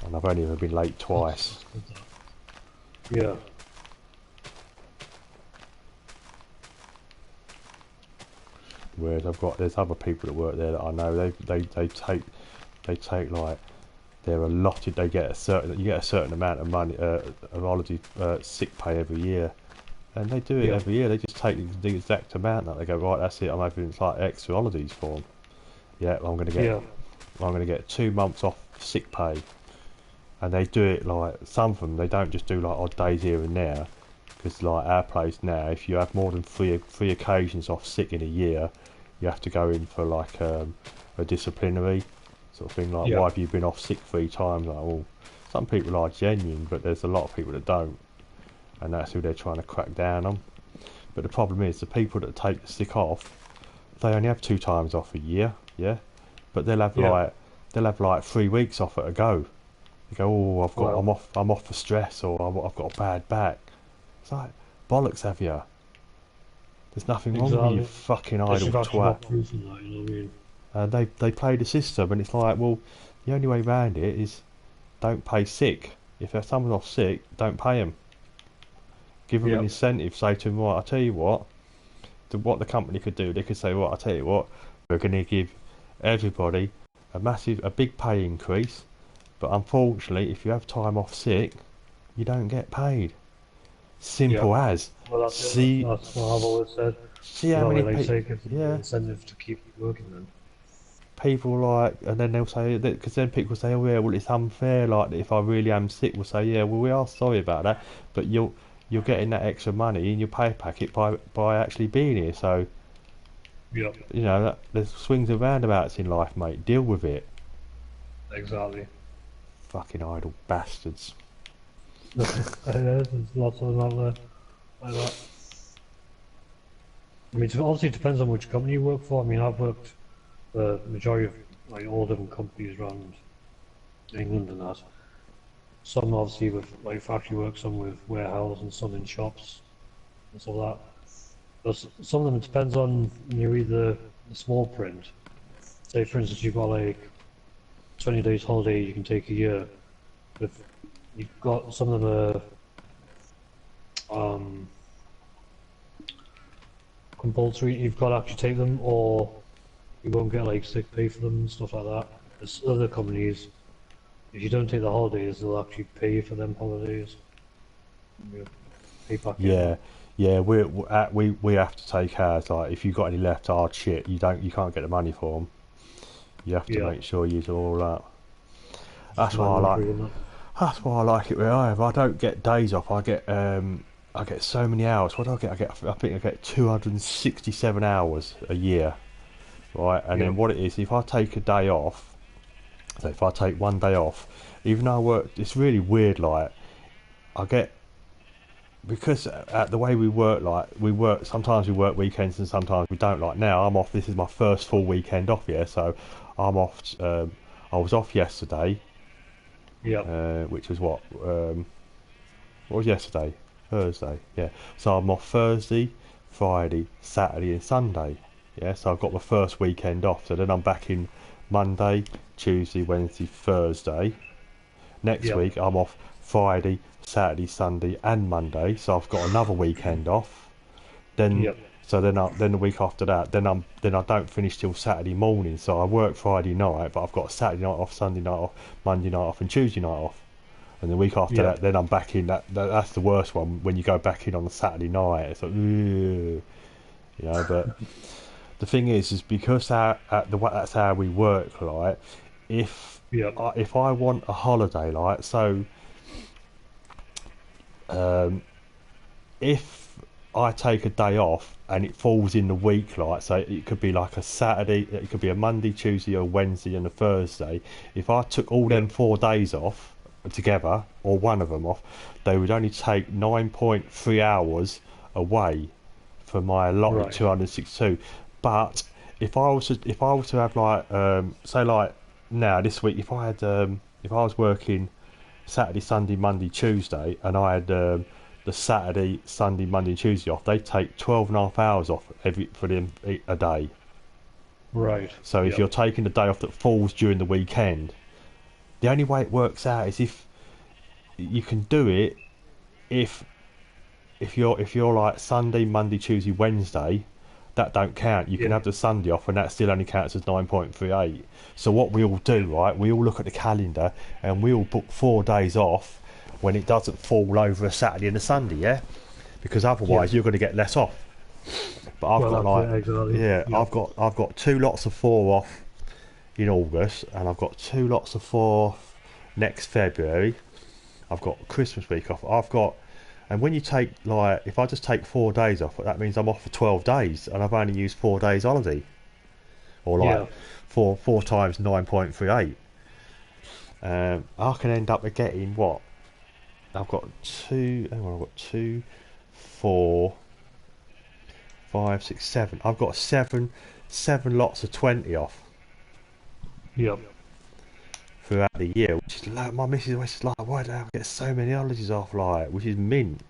and I've only ever been late twice. That's good, that. Yeah, Whereas there's other people that work there that I know they take like they're allotted. You get a certain amount of money, of holiday sick pay every year, and they do it yep, every year. They just take the exact amount that they go, right, that's it. I'm having like extra holidays for them. Yeah, yeah, I'm gonna get 2 months off sick pay, and they do it like some of them. They don't just do like odd days here and there, because like our place now, if you have more than three occasions off sick in a year, you have to go in for like a disciplinary sort of thing. Like, why yep, have you been off sick 3 times? Like, well, some people are genuine, but there's a lot of people that don't, and that's who they're trying to crack down on. But the problem is the people that take the sick off, they only have 2 times off a year, yeah, but yeah. they'll have like 3 weeks off at a go. You go, oh, Well, I'm off for stress, or I've got a bad back. It's like, bollocks, have you? There's nothing wrong with you, you exactly. fucking They idle should actually twat. walk through some that, you know what I mean? They play the system, and it's like, well, the only way around it is don't pay sick. If someone's off sick, don't pay them. Give them an Yep, incentive. Say to them, right, I tell you what the company could do. They could say, right, I tell you what, we're going to give everybody a big pay increase, but unfortunately, if you have time off sick, you don't get paid. yep. Simple as. Well, that's it. See, That's what I've always said. see So how that way many they people. take it as an Yeah, incentive to keep working then. people like, and then they'll say that because then people say, oh yeah, well it's unfair. Like if I really am sick, we'll say, yeah, well we are sorry about that, but you're getting that extra money in your pay packet by actually being here. So Yep, there's swings and roundabouts in life, mate. Deal with it. exactly. Fucking idle bastards. There's lots of them out there like that. I mean, obviously it depends on which company you work for. I mean, I've worked for the majority of like all different companies around England and that. Some obviously with like factory work, some with warehouse, and some in shops and stuff like that. But some of them it depends on you read the small print. Say for instance you've got like 20 days holiday you can take a year. If you've got some of them are compulsory, you've got to actually take them, or you won't get like sick pay for them and stuff like that. There's other companies, if you don't take the holidays, they'll actually pay you for them holidays. You pay back in. Yeah, yeah. We have to take ours. Like, if you've got any left hard shit, you can't get the money for them. You have to Yeah, make sure you use it all up. just That's why I manual like. free and that. That's why I like it where I am. I don't get days off. I get so many hours. What do I get? I think I get 267 hours a year, right? And Yeah, then what it is, if I take a day off, so if I take one day off, even though I work, it's really weird. Like, I get, because the way we work, like we work, sometimes we work weekends and sometimes we don't. Like now, I'm off. This is my first full weekend off, yeah. So I'm off. I was off yesterday, yeah, which was what was yesterday? Thursday, yeah. So I'm off Thursday, Friday, Saturday, and Sunday. Yeah, so I've got my first weekend off. So then I'm back in Monday, Tuesday, Wednesday, Thursday. Next yeah, week I'm off Friday, Saturday, Sunday, and Monday. So I've got another weekend off. Then, yeah, then the week after that, then I don't finish till Saturday morning. So I work Friday night, but I've got Saturday night off, Sunday night off, Monday night off, and Tuesday night off. And the week after yeah, that, then I'm back in. That's the worst one, when you go back in on a Saturday night. It's like, "Ugh," you know. But the thing is because that's how we work. Like, if yeah, if I want a holiday, like, so, um, if I take a day off and it falls in the week, like, so it could be like a Saturday, it could be a Monday, Tuesday, or Wednesday and a Thursday. If I took all yeah, them 4 days off together, or one of them off, they would only take 9.3 hours away for my allotted right, 262. But if I was to have, like, say, like, now this week, if I was working Saturday, Sunday, Monday, Tuesday, and I had, the Saturday, Sunday, Monday, and Tuesday off, they take 12.5 hours off for them a day. right, So if yeah, you're taking the day off that falls during the weekend, the only way it works out is if you can do it, if if you're like Sunday, Monday, Tuesday, Wednesday, that don't count. You can yeah, have the Sunday off, and that still only counts as 9.38. So what we all yeah, do, right? We all look at the calendar and we all book 4 days off when it doesn't fall over a Saturday and a Sunday, yeah. Because yeah. otherwise you're going to get less off. But I've Well, got, that's like, it, exactly. yeah, Yeah, I've got two lots of four off in August, and I've got two lots of four next February. I've got Christmas week off. And when you take, like, if I just take 4 days off, that means I'm off for 12 days, and I've only used 4 days holiday, or like yeah, four times 9.38. I can end up getting what? I've got two. Hang on, I've got two, four, 5, 6, 7. I've got seven lots of 20 off yeah, throughout the year, which is like, my missus was like, why do I get so many holidays off, like, which is mint.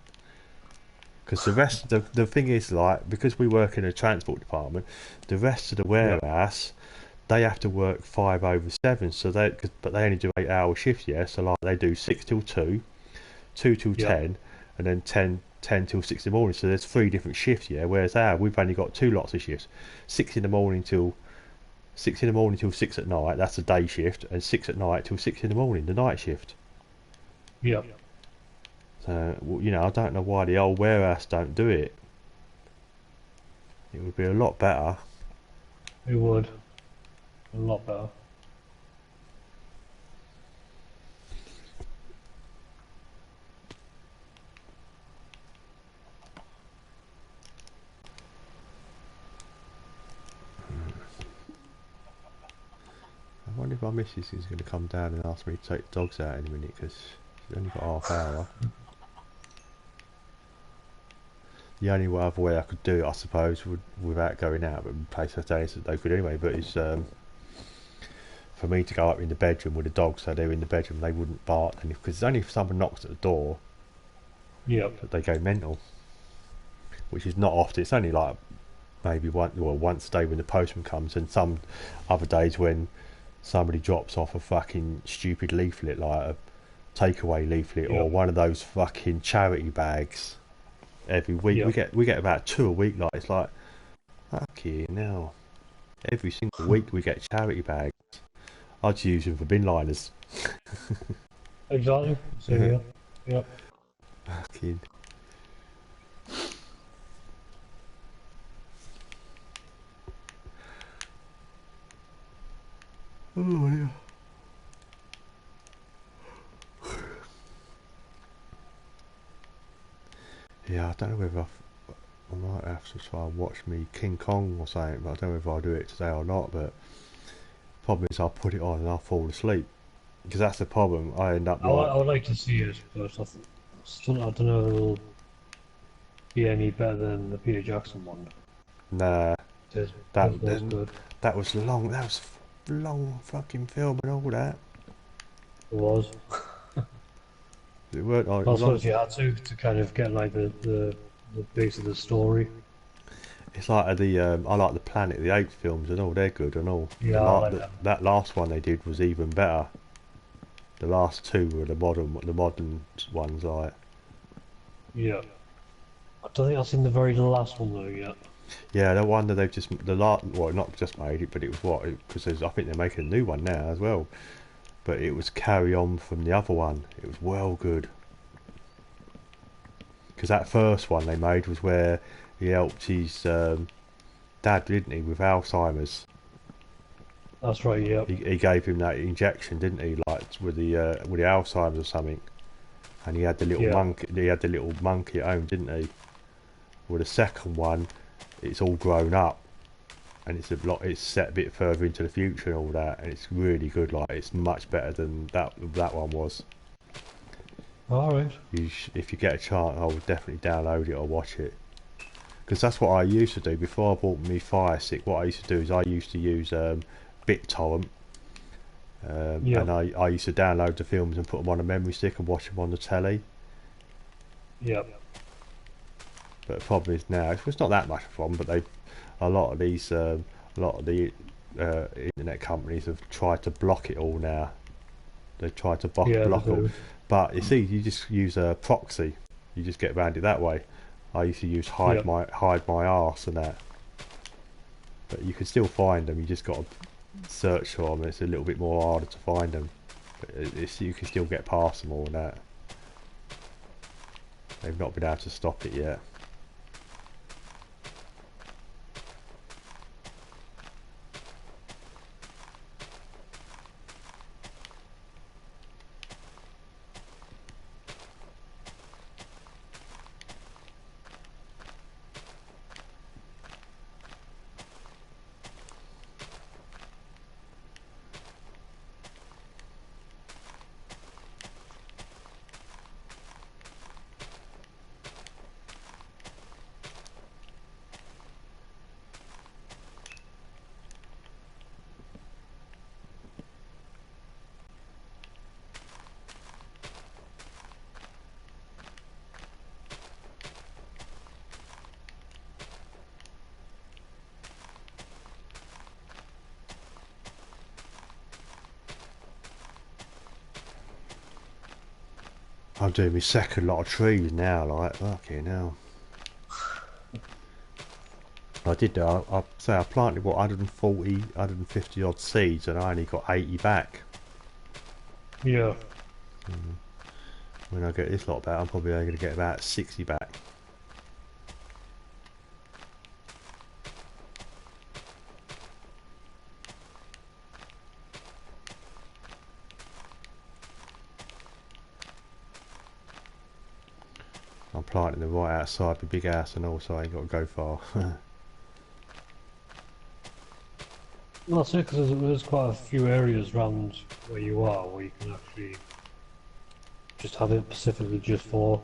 Because the thing is, like, because we work in a transport department, the rest of the yeah, warehouse, they have to work 5/7, so but they only do 8 hour shifts, yeah. So, like, they do 6 till 2, 2 till yeah, 10, and then 10 till 6 in the morning. So there's three different shifts, yeah. Whereas we've only got two lots of shifts: 6 in the morning till 6 at night. That's the day shift, and 6 at night till 6 in the morning, the night shift. yeah. So, I don't know why the old warehouse don't do it. It would be a lot better. It would. A lot better. I wonder if my missus is going to come down and ask me to take the dogs out in a minute, because she's only got half hour. The only other way I could do it, I suppose, would without going out, but places is no good anyway. But it's for me to go up in the bedroom with the dogs, so they're in the bedroom, they wouldn't bark, and because it's only if someone knocks at the door Yep. that they go mental, which is not often. It's only like maybe once a day when the postman comes, and some other days when somebody drops off a fucking stupid leaflet like a takeaway leaflet or Yep. one of those fucking charity bags. Every week Yep. we get about two a week. Like it's like fucking now. Every single week we get charity bags. I just use them for bin liners. Exactly. So yeah. Yep. Fucking. Oh yeah. Yeah, I don't know whether I might have to try and watch me King Kong or something, but I don't know if I'll do it today or not. But problem is, I'll put it on and I'll fall asleep because that's the problem. I end up like, I would like to see it, but I don't know if it'll be any better than the Peter Jackson one. nah, It was then good. that was long. That was long fucking film and all that. It was. It weren't. It I was on. suppose you had to kind of get like the base of the story. It's like the I like the Planet of the Apes films and all. They're good and all. Yeah, I like that. That last one they did was even better. The last two were the modern ones. Like Yeah. I don't think I've seen the very last one though yet. yeah, the one that they've just the last well not just made it, but it was what because I think they're making a new one now as well. But it was carry on from the other one. It was well good because that first one they made was where he helped his dad, didn't he, with Alzheimer's. That's right. Yep. He gave him that injection, didn't he, like with the Alzheimer's or something. And he had the little Yeah. monkey. He had the little monkey at home, didn't he? With the second one, it's all grown up, and it's a lot. It's set a bit further into the future and all that, and it's really good. Like it's much better than that one was. All right. If you get a chance, I would definitely download it or watch it. Because that's what I used to do before I bought me Fire Stick. What I used to do is I used to use BitTorrent, Yeah. and I used to download the films and put them on a memory stick and watch them on the telly. Yep. But the problem is now it's not that much of a problem. But a lot of the internet companies have tried to block it all now. They've tried to block Yeah, they block all. do. But you see, you just use a proxy. You just get around it that way. I used to use Yep. hide my arse and that. But you can still find them. You just got to search for them. It's a little bit more harder to find them. But you can still get past them all and that. They've not been able to stop it yet. I'm doing my second lot of trees now, like fucking hell. I did. I say I planted what 140, 150 odd seeds, and I only got 80 back. Yeah. When I get this lot back, I'm probably only going to get about 60 back. I'm planting them right outside the big house, and also I ain't got to go far. Well, that's it, because there's quite a few areas around where you are where you can actually just have it specifically just for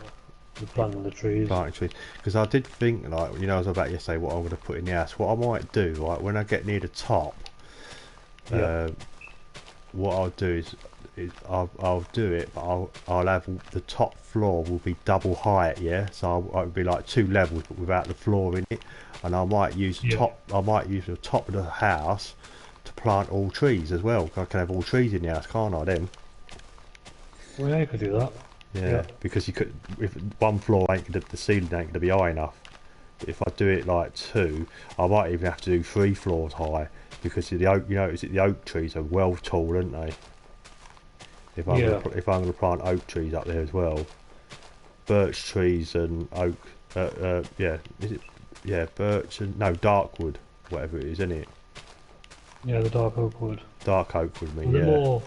The planting the trees. planting trees. Because I did think, like, you know, I was about yesterday what I'm going to put in the house. What I might do, like, when I get near the top, Yeah. uh, what I'll do is I'll do it, but I'll have the top floor will be double height, yeah. So it'll be like two levels, but without the floor in it. And Yeah. I might use the top of the house to plant all trees as well. I can have all trees in the house, can't I? Then, Well, yeah, you could do that. Yeah. yeah, because you could if one floor ain't gonna, the ceiling ain't gonna be high enough. But if I do it like two, I might even have to do 3 floors high because the oak, you know, is it the oak trees are well tall, aren't they? Yeah. If I'm gonna plant oak trees up there as well, birch trees and oak, yeah, is it? Yeah, birch and no darkwood, whatever it is, isn't it? Yeah, the dark oak wood. Dark oak would mean Well, they're yeah. more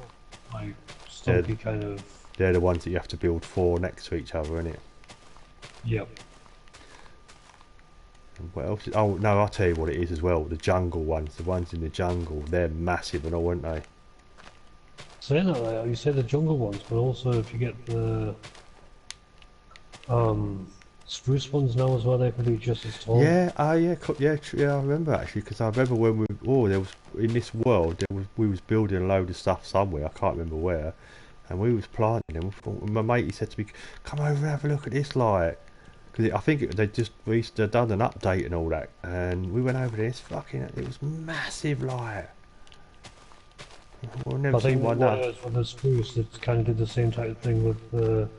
like They're stumpy kind of. they're the ones that you have to build four next to each other, isn't it? Yep. And what else? Oh no, I'll tell you what it is as well. The jungle ones, the ones in the jungle, they're massive and all, aren't they? Saying that, like, you say the jungle ones, but also if you get the spruce ones now as well, they can be just as tall. Yeah, yeah, yeah. I remember actually because I remember when there was in this world we was building a load of stuff somewhere. I can't remember where, and we was planting them. And my mate he said to me, "Come over and have a look at this light," because I think they just they'd done an update and all that, and we went over there. It's fucking it was massive light. I've never I seen think one what that. it is with the spruce, it's kind of did the same type of thing with the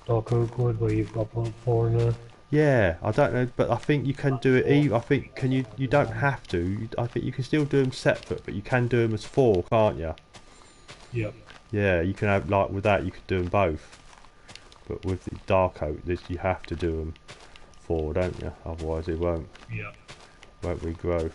dark oak wood, where you've got four in there. Yeah, I don't know, but I think you can do it. I think can you? You don't have to. I think you can still do them separate, but you can do them as four, can't you? Yep. Yeah, you can have like with that you could do them both, but with the dark oak, this you have to do them four, don't you? Otherwise, it Yep. won't regrow.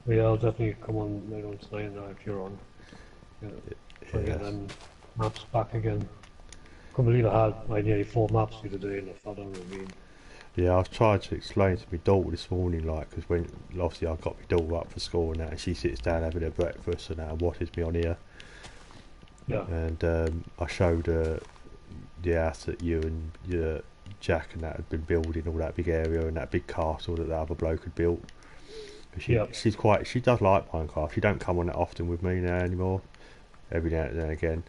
Yeah, I'll definitely come on later on tonight now if you're on. Yeah. Try to get Yes. them maps back again. Couldn't believe I had like nearly 4 maps the other day and I thought I mean. Yeah, I was trying to explain to my daughter this morning, like, because when obviously I got my daughter up for school and that, and she sits down having her breakfast and that, and watches me on here, Yeah. and I showed her the house that you and your Jack and that had been building, all that big area and that big castle that the other bloke had built. Yeah. She does like Minecraft. She don't come on that often with me now anymore. Every now and then again.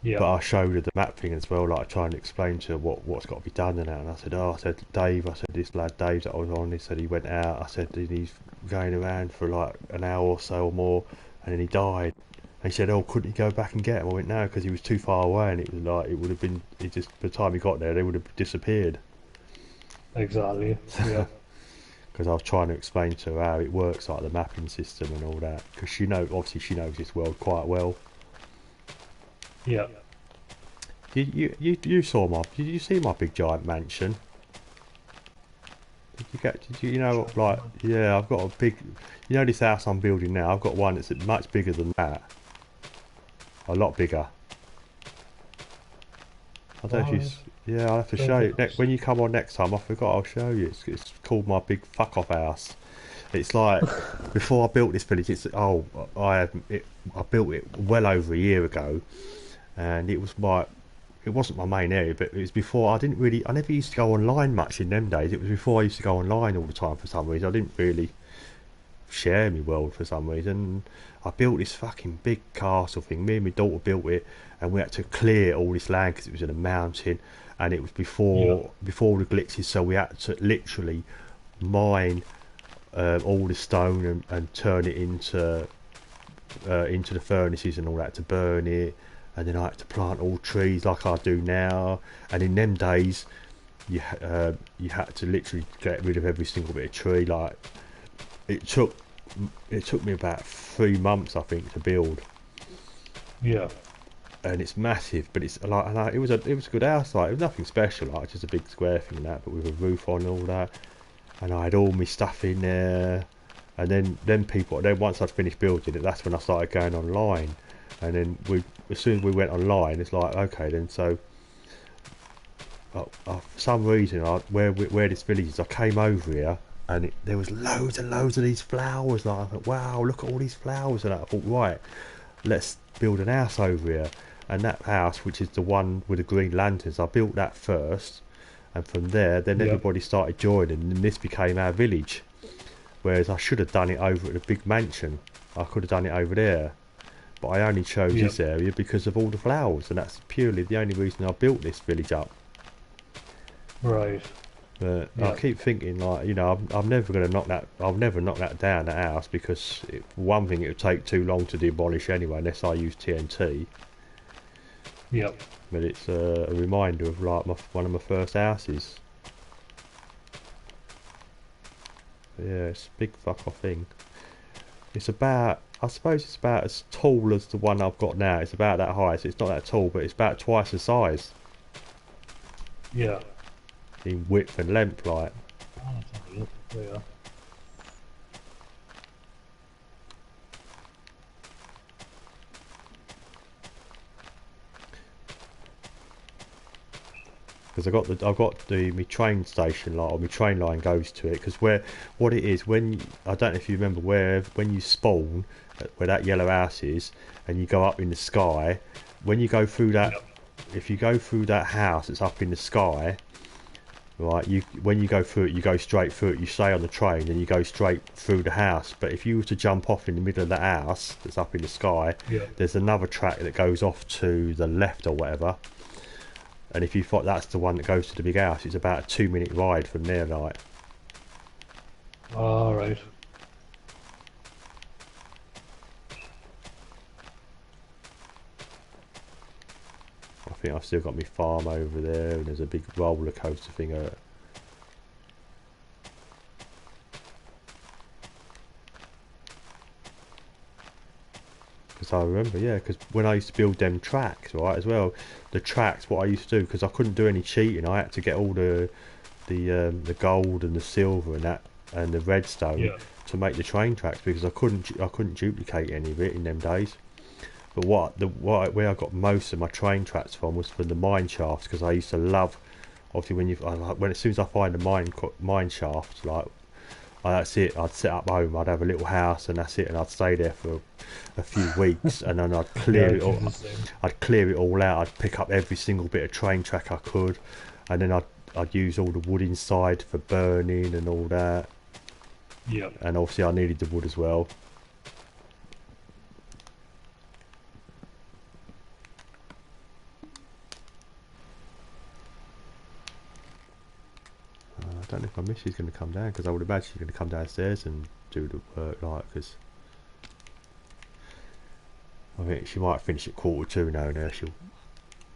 Yeah. But I showed her the map thing as well, like trying to explain to her what's got to be done and that. And I said, I said, Dave, I said, this lad Dave that I was on, he said he went out. I said, he's going around for like an hour or so or more, and then he died. And he said, oh, couldn't he go back and get him? I went, no, because he was too far away, and it was like, it would have been, it just, by the time he got there, they would have disappeared. Exactly. Yeah. Because I was trying to explain to her how it works, like the mapping system and all that. Because obviously she knows this world quite well. Yeah. You saw did you see my big giant mansion? Did you know, like, yeah, I've got a big, you know this house I'm building now, I've got one that's much bigger than that. A lot bigger. I don't know if you, yeah, I'll have to show you. When you come on next time, I forgot, I'll show you. It's called my big fuck off house. It's like before I built this village. It's I built it well over a year ago, and it wasn't my main area, but it was before I never used to go online much in them days. It was before I used to go online all the time for some reason. I didn't really share my world for some reason. I built this fucking big castle thing. Me and my daughter built it, and we had to clear all this land because it was in a mountain, and it was Yeah. before the glitches. So we had to literally mine all the stone and turn it into the furnaces and all that to burn it. And then I had to plant all trees like I do now. And in them days, you had to literally get rid of every single bit of tree. Like it took it took me about 3 months, I think, to build. Yeah. And it's massive, but it's like, it was a good house. Like it was nothing special, like just a big square thing and that, but with a roof on and all that. And I had all my stuff in there. And then once I'd finished building it, that's when I started going online. And then as soon as we went online, it's like, okay, then so for some reason, where this village is, I came over here, and there was loads and loads of these flowers. Like I thought, wow, look at all these flowers, and I thought, right, let's build an house over here. And that house, which is the one with the green lanterns, I built that first, and from there, then Yeah. everybody started joining, and this became our village. Whereas I should have done it over at the big mansion. I could have done it over there, but I only chose Yeah. this area because of all the flowers, and that's purely the only reason I built this village up. Right. But I Yeah. keep thinking, like, I'm never going to knock that. I'll never knock that down, that house, because one thing, it would take too long to demolish anyway, unless I use TNT. Yeah. But it's a reminder of like one of my first houses. But yeah, it's a big fuck off thing. I suppose it's about as tall as the one I've got now. It's about that high, so it's not that tall, but it's about twice the size Yeah. in width and length, like. Oh, let's have a look. Yeah. Because I've got the my train station, like, or my train line goes to it. Because what it is, I don't know if you remember, when you spawn, where that yellow house is, and you go up in the sky, when you go through that, Yep. if you go through that house that's up in the sky, right, when you go through it, you go straight through it. You stay on the train and you go straight through the house. But if you were to jump off in the middle of the house that's up in the sky, Yeah. there's another track that goes off to the left or whatever. And if you thought that's the one that goes to the big house, it's about a 2 minute ride from there, like. All right. I think I've still got my farm over there, and there's a big roller coaster thing. Because I remember, yeah, because when I used to build them tracks, right, as well, the tracks, what I used to do, because I couldn't do any cheating, I had to get all the gold and the silver and that and the redstone Yeah. to make the train tracks, because I couldn't duplicate any of it in them days. But where I got most of my train tracks from was from the mine shafts, because I used to love, obviously, when as soon as I find a mine shaft, like, that's it. I'd set up home. I'd have a little house, and that's it. And I'd stay there for a few weeks, and then I'd Yeah. clear I it all. do the same. I'd clear it all out. I'd pick up every single bit of train track I could, and then I'd use all the wood inside for burning and all that. Yeah. And obviously, I needed the wood as well. I don't know if my missus going to come down, because I would imagine she's going to come downstairs and do the work, like, because I think she might finish at 1:45 now. Now she'll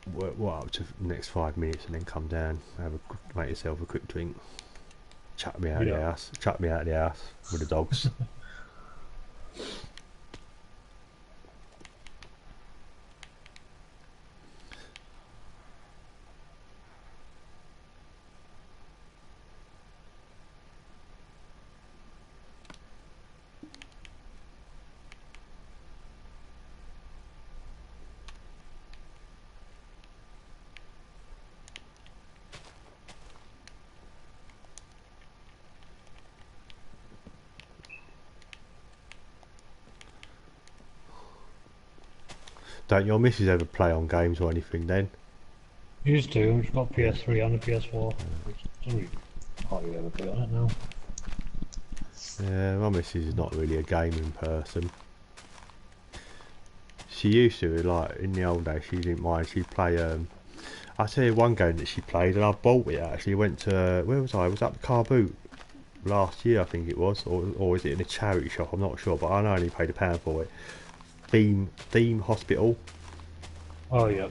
work up to the next 5 minutes and then come down, make yourself a quick drink, chuck me out of the Yeah. house, chuck me out of the house with the dogs. Don't your missus ever play on games or anything then? Used to, we've got PS3 and a PS4. Which sorry, hardly ever play on it now. Yeah, my missus is not really a gaming person. She used to, like, in the old days, she didn't mind. She'd play, I'll tell you one game that she played, and I bought it actually. Went to, where was I? Was that the car boot last year, I think it was, or was it in a charity shop? I'm not sure, but I only paid £1 for it. Theme Hospital. Oh yeah.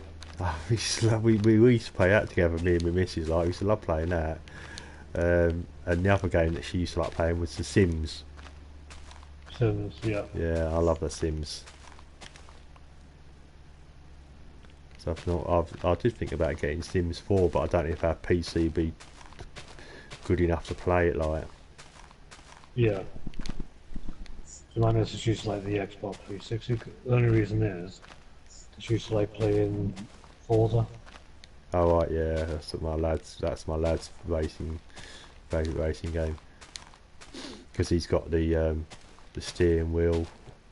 We used to play that together, me and my missus. Like, we used to love playing that. And the other game that she used to like playing was The Sims. Sims, yeah. Yeah, I love The Sims. So I did think about getting Sims 4, but I don't know if our PC would be good enough to play it like. Yeah. So my missus used to like the Xbox 360. The only reason is she used to like playing Forza. Oh right, yeah, That's my lad's favourite racing game because he's got the steering wheel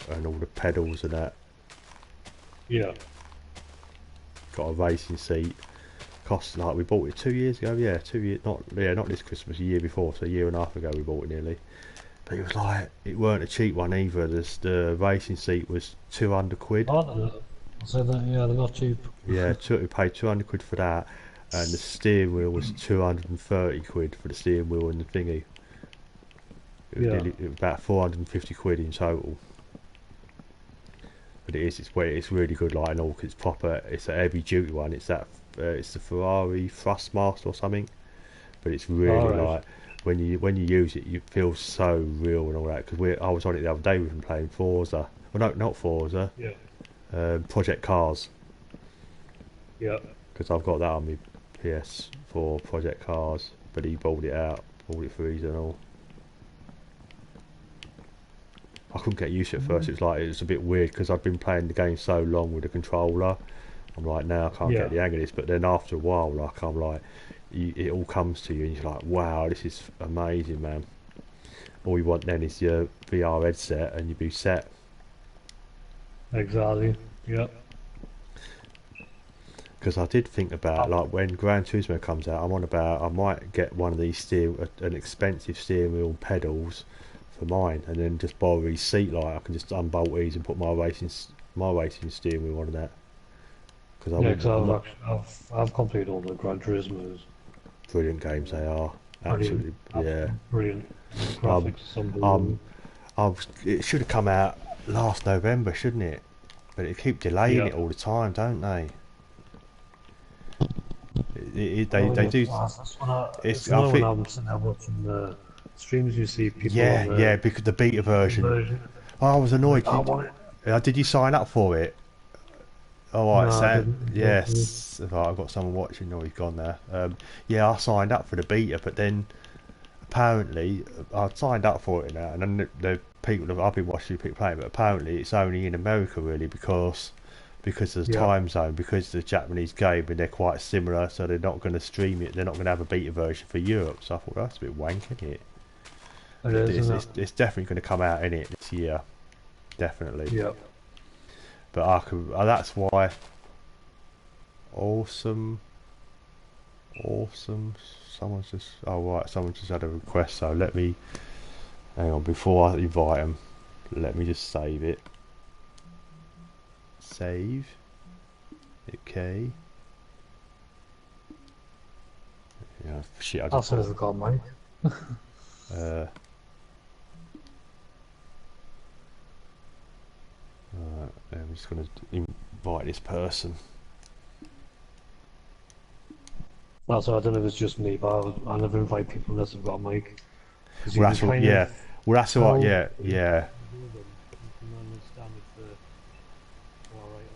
and all the pedals and that. Yeah. Got a racing seat. Cost like we bought it 2 years ago. Yeah, 2 years. Not this Christmas. A year before. So a year and a half ago we bought it nearly. But it was like it weren't a cheap one either. The racing seat was £200. Oh, so that, yeah, they're not cheap. Yeah, we paid £200 for that, and the steering wheel was £230 for the steering wheel and the thingy. It was about £450 in total. But it's really good, like, and all, 'cause it's proper. It's a heavy duty one. It's the Ferrari Thrustmaster or something. But it's really Alright. like when you use it, you feel so real and all that. Because I was on it the other day. We've been playing Forza. Well, no, not Forza. Yeah. Project Cars. Yeah. Because I've got that on my PS4 Project Cars. But he bought it for his and all. I couldn't get used to it at first. It was a bit weird because I'd been playing the game so long with the controller. I'm like, now I can't Yeah. get the hang of this. But then after a while, like, I'm like, it all comes to you and you're like, wow, this is amazing, man. All you want then is your VR headset and you'll be set. Exactly. Yeah. Because I did think about, Oh, like, when Gran Turismo comes out, I might get one of these an expensive steering wheel pedals for mine, and then just borrow his seat. Like, I can just unbolt these and put my racing steering wheel on that. Because yeah, I'm not. because I've completed all the Gran Turismos. Brilliant games they are. Brilliant. Absolutely, yeah. Absolutely brilliant. Um, Graphics, unbelievable. um, it should have come out last November, shouldn't it? But they keep delaying Yeah. it all the time, don't they? Oh, They yeah. do. Wow, that's when It's it's I annoying when think I'm sitting there watching the streams. You see people on yeah, the because the beta version. version. I was Like, annoyed. I want it. Did you sign up for it? All right, No, I Sam. didn't. Unfortunately. Yes, right, I've got someone watching. No, he's gone there. Yeah, I signed up for the beta, but then apparently I signed up for it now, and then the people that I've been watching people playing, but apparently it's only in America really because of the Yeah. time zone, because it's a Japanese game and they're quite similar, so they're not going to stream it. They're not going to have a beta version for Europe. So I thought that's a bit wank, isn't it? It But is, isn't it? it's definitely going to come out in it this year, definitely. Yeah. But that's why. Awesome. Awesome. Someone just had a request, so let me hang on before I invite them. Let me just save it. Save. Okay. Yeah, shit. I I'll just say put. I've got mine. Uh, I'm just gonna invite this person. Also, I don't know if it's just me, but I never invite people unless I've got a mic. Because you Well, can that's all. kind Yeah. of Well, that's all right. tell Yeah. when Yeah. you hear them, you can understand if they're alright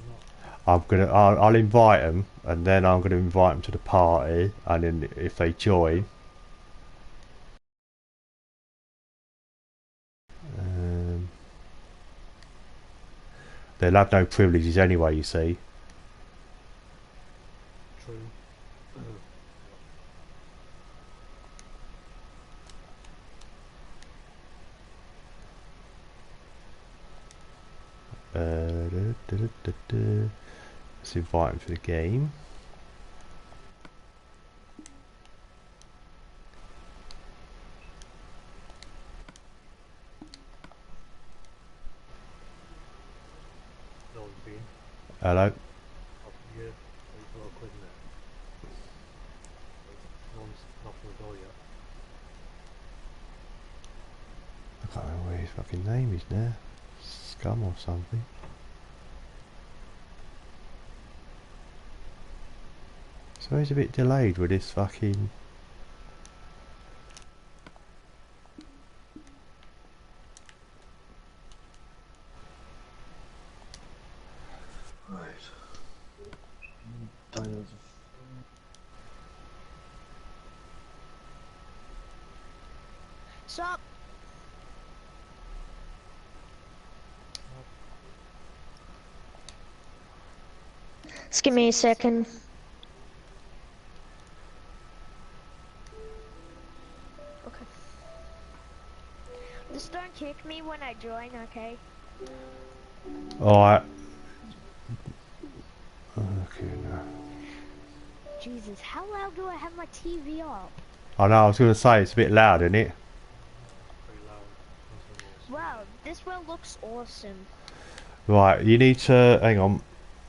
or not. I'll invite them, and then I'm gonna invite them to the party, and then if they join, um, they'll have no privileges anyway. You see. True. Uh, Let's invite him to the game. No one's been. Hello. Oh, yeah, there's a lot of quick there. No one's knocked on the door yet. I can't remember what his fucking name is now. Scum or something. So he's a bit delayed with this fucking... Right. Dinos. Sup? Just give me a second. Okay. Just don't kick me when I join, okay? Alright. Okay, now. Jesus, how loud do I have my TV up? I know, I was going to say, it's a bit loud, isn't it? Pretty loud. Wow, this world looks awesome. Right, you need to... Hang on.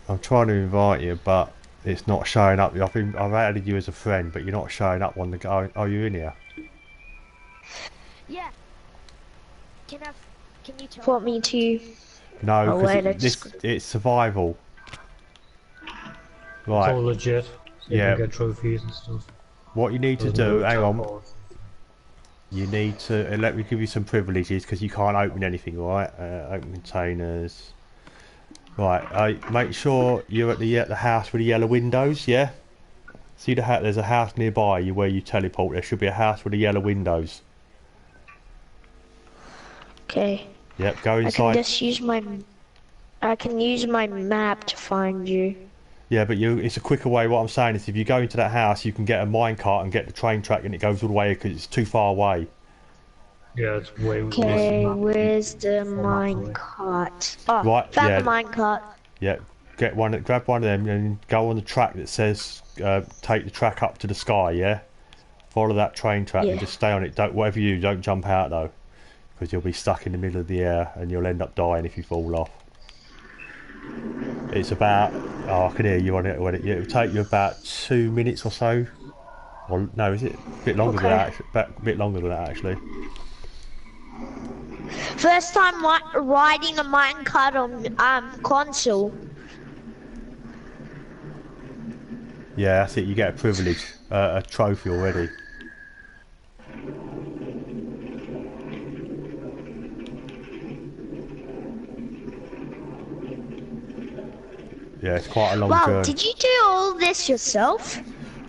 I'm trying to invite you, but it's not showing up. I've added you as a friend, but you're not showing up on the... Are you in here? Yeah. Can you tell want me to? No, Oh, wait, because it's survival. It's Right, all legit. So you yeah. can get trophies and stuff. What you need to There's do... no Hang on. teleport. You need to... let me give you some privileges, because you can't open anything, right? Open containers... Right, make sure you're at the house with the yellow windows, yeah? See there's a house nearby you where you teleport. There should be a house with the yellow windows. Okay. Yep, go I inside. can just use my... I can use my map to find you. Yeah, but it's a quicker way. What I'm saying is if you go into that house, you can get a minecart and get the train track and it goes all the way because it's too far away. Yeah, it's way. Okay, where's the minecart? Oh, Right, found yeah. the minecart. Yeah, grab one of them and go on the track that says take the track up to the sky, yeah? Follow that train track and just stay on it. Whatever you do, don't jump out though. Because you'll be stuck in the middle of the air and you'll end up dying if you fall off. It's about... Oh, I can hear you on it. It'll take you about 2 minutes or so. Or no, is it? A bit longer than that. A bit longer than that, actually. First time riding a minecart on console. Yeah, that's it. You get a privilege, a trophy already. Yeah, it's quite a long journey. Wow, did you do all this yourself?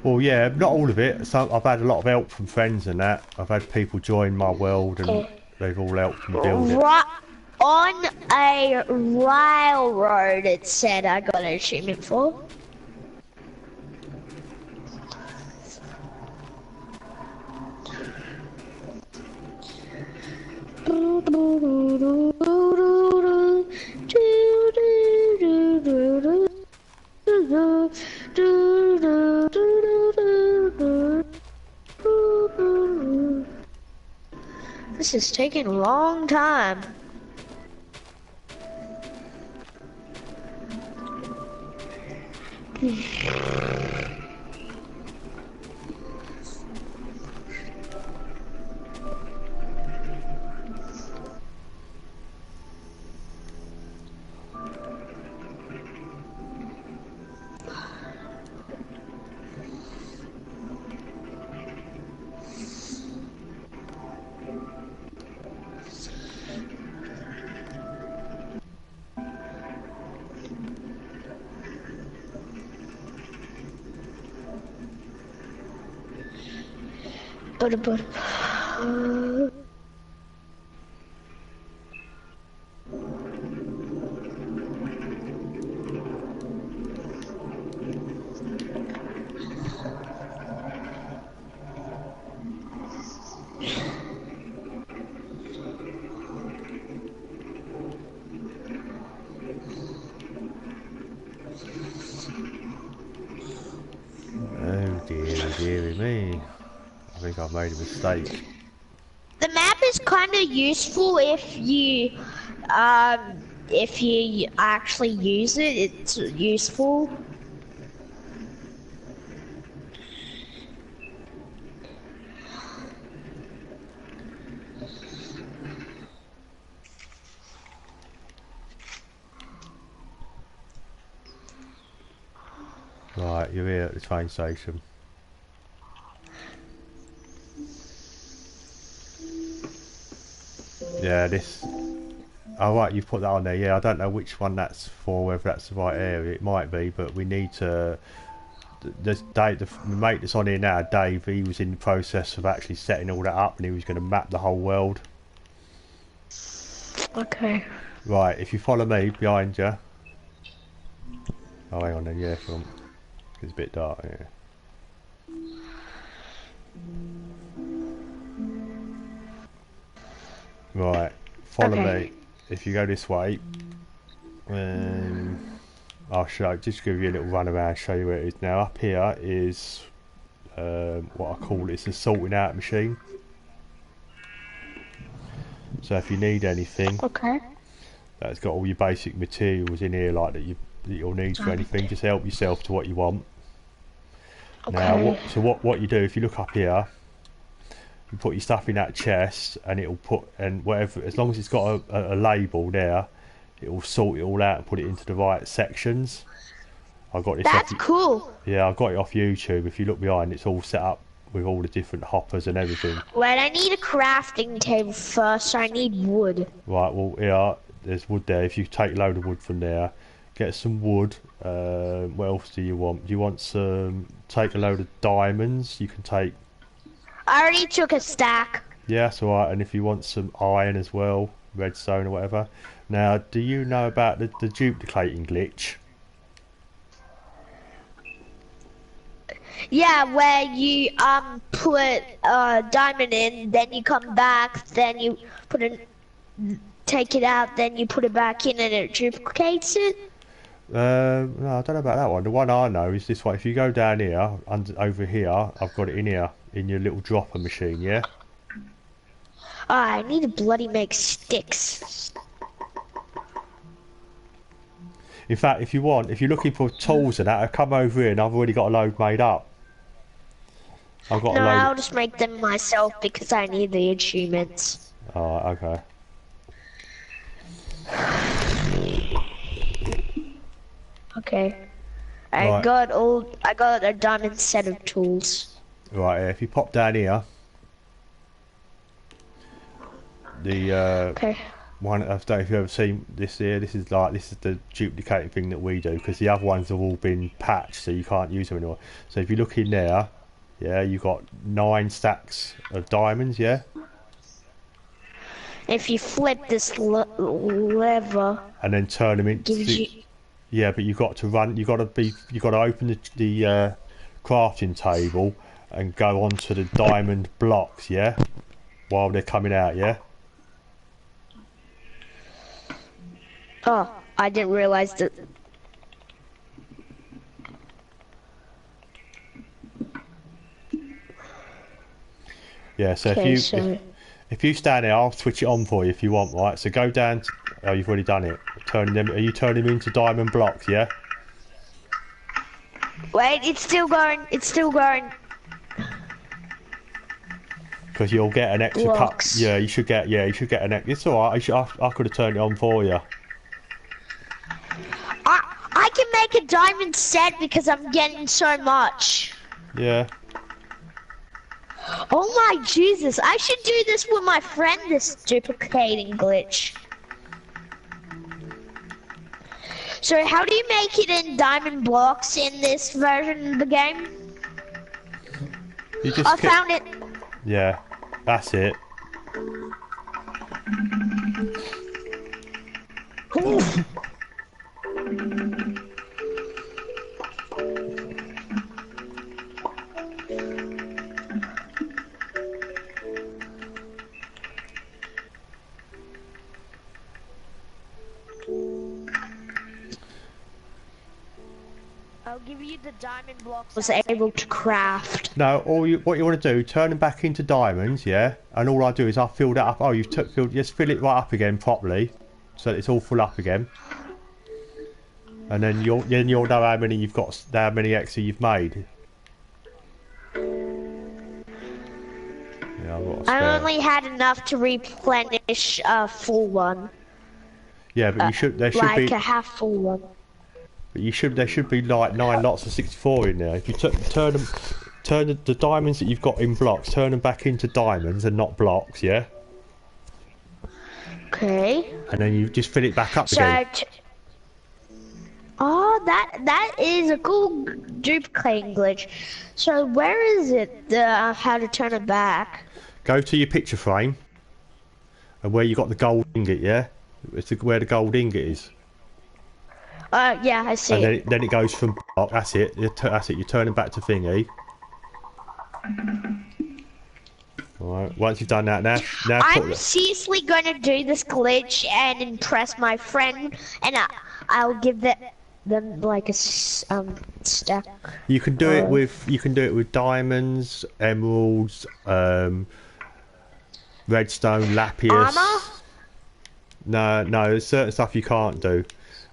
Well, yeah, not all of it. So I've had a lot of help from friends and that. I've had people join my world and they've all helped me build it. Right on a railroad, it said I got an achievement for. This is taking a long time. But Deary me. I think I've made a mistake. The map is kind of useful if you actually use it. It's useful. Right, you're here at the train station. Yeah, this... Oh right, you've put that on there. Yeah, I don't know which one that's for, whether that's the right area. It might be, but we need to... There's Dave, the mate that's on here now, Dave, he was in the process of actually setting all that up and he was going to map the whole world. Okay. Right, if you follow me behind you... Oh, hang on then, yeah, it's a bit dark, yeah. Right, follow me. If you go this way, I'll just give you a little run around, show you where it is. Now up here is what I call it's a sorting out machine. So if you need anything, that's got all your basic materials in here, like that you'll need for anything. Just help yourself to what you want. Now, what you do if you look up here, you put your stuff in that chest, and it'll put whatever, as long as it's got a label there, it will sort it all out and put it into the right sections. I got this. That's cool. Yeah, I got it off YouTube. If you look behind, it's all set up with all the different hoppers and everything. Wait, I need a crafting table first. So I need wood. Right. Well, yeah, there's wood there. If you take a load of wood from there, get some wood. What else do you want? Do you want some? Take a load of diamonds. You can take. I already took a stack. Yeah, that's alright. And if you want some iron as well, redstone or whatever. Now, do you know about the duplicating glitch? Yeah, where you put a diamond in, then you come back, then you take it out, then you put it back in, and it duplicates it. No, I don't know about that one. The one I know is this one. If you go down here, over here, I've got it in here, in your little dropper machine, yeah? I need to bloody make sticks. In fact, if you're looking for tools and that, I'll come over here and I've already got a load made up. I've got a load. I'll just make them myself because I need the achievements. Oh, okay. Okay. I got a diamond set of tools. Right, if you pop down here, the one, I don't know if you've ever seen this here. This is the duplicating thing that we do, because the other ones have all been patched, so you can't use them anymore. So if you look in there, yeah, you've got 9 stacks of diamonds, yeah. If you flip this lever, and then turn them into. Yeah, but you've got to open the crafting table and go onto the diamond blocks, yeah, while they're coming out, yeah. Oh, I didn't realize that. Yeah, so if you stand there, I'll switch it on for you if you want, right? So go down. Oh, you've already done it. Are you turning them into diamond blocks? Yeah. Wait, it's still going. It's still going. Because you'll get an extra cut. Yeah, you should get. Yeah, you should get an extra. It's all right. I could have turned it on for you. I can make a diamond set because I'm getting so much. Yeah. Oh my Jesus! I should do this with my friend. This duplicating glitch. So how do you make it in diamond blocks in this version of the game? I found it. Yeah, that's it. I'll give you the diamond blocks was able to craft. No, what you want to do, turn them back into diamonds, yeah. And all I do is I fill that up. Oh, just fill it right up again properly, so that it's all full up again. And then you'll know how many you've got, how many extra you've made. Yeah, I've got a spare. I only had enough to replenish a full one. Yeah, but there should like be a half full one. But there should be like 9 lots of 64 in there. If you turn the diamonds that you've got in blocks, turn them back into diamonds and not blocks, yeah. Okay. And then you just fill it back up again. Oh, that is a cool duplicating glitch. So where is it? How to turn it back? Go to your picture frame, and where you got the gold ingot, yeah. It's where the gold ingot is. Yeah, I see. And then it goes from block. That's it. That's it. You turn it back to thingy. Alright. Once you've done that, now I'm seriously going to do this glitch and impress my friend, and I'll give them like a stack. You can do it with diamonds, emeralds, redstone, lapis. Armor? No, there's certain stuff you can't do.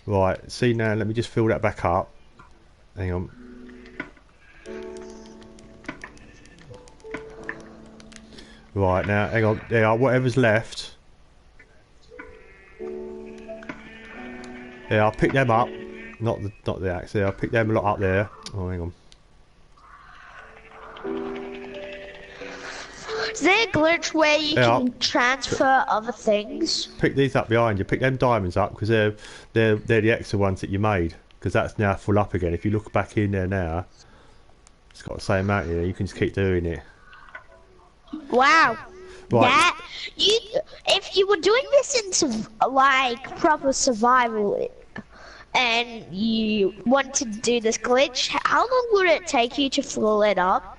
Right, see now, let me just fill that back up. Hang on. Right, now, hang on. There are whatever's left. Yeah, I'll pick them up. Not the axe there, I'll pick them a lot up there. Oh, hang on. Is there a glitch where you can transfer other things? Pick these up behind you. Pick them diamonds up because they're the extra ones that you made. Because that's now full up again. If you look back in there now, it's got the same amount in there. You can just keep doing it. Wow. Right. If you were doing this in like proper survival, and you want to do this glitch, how long would it take you to fill it up?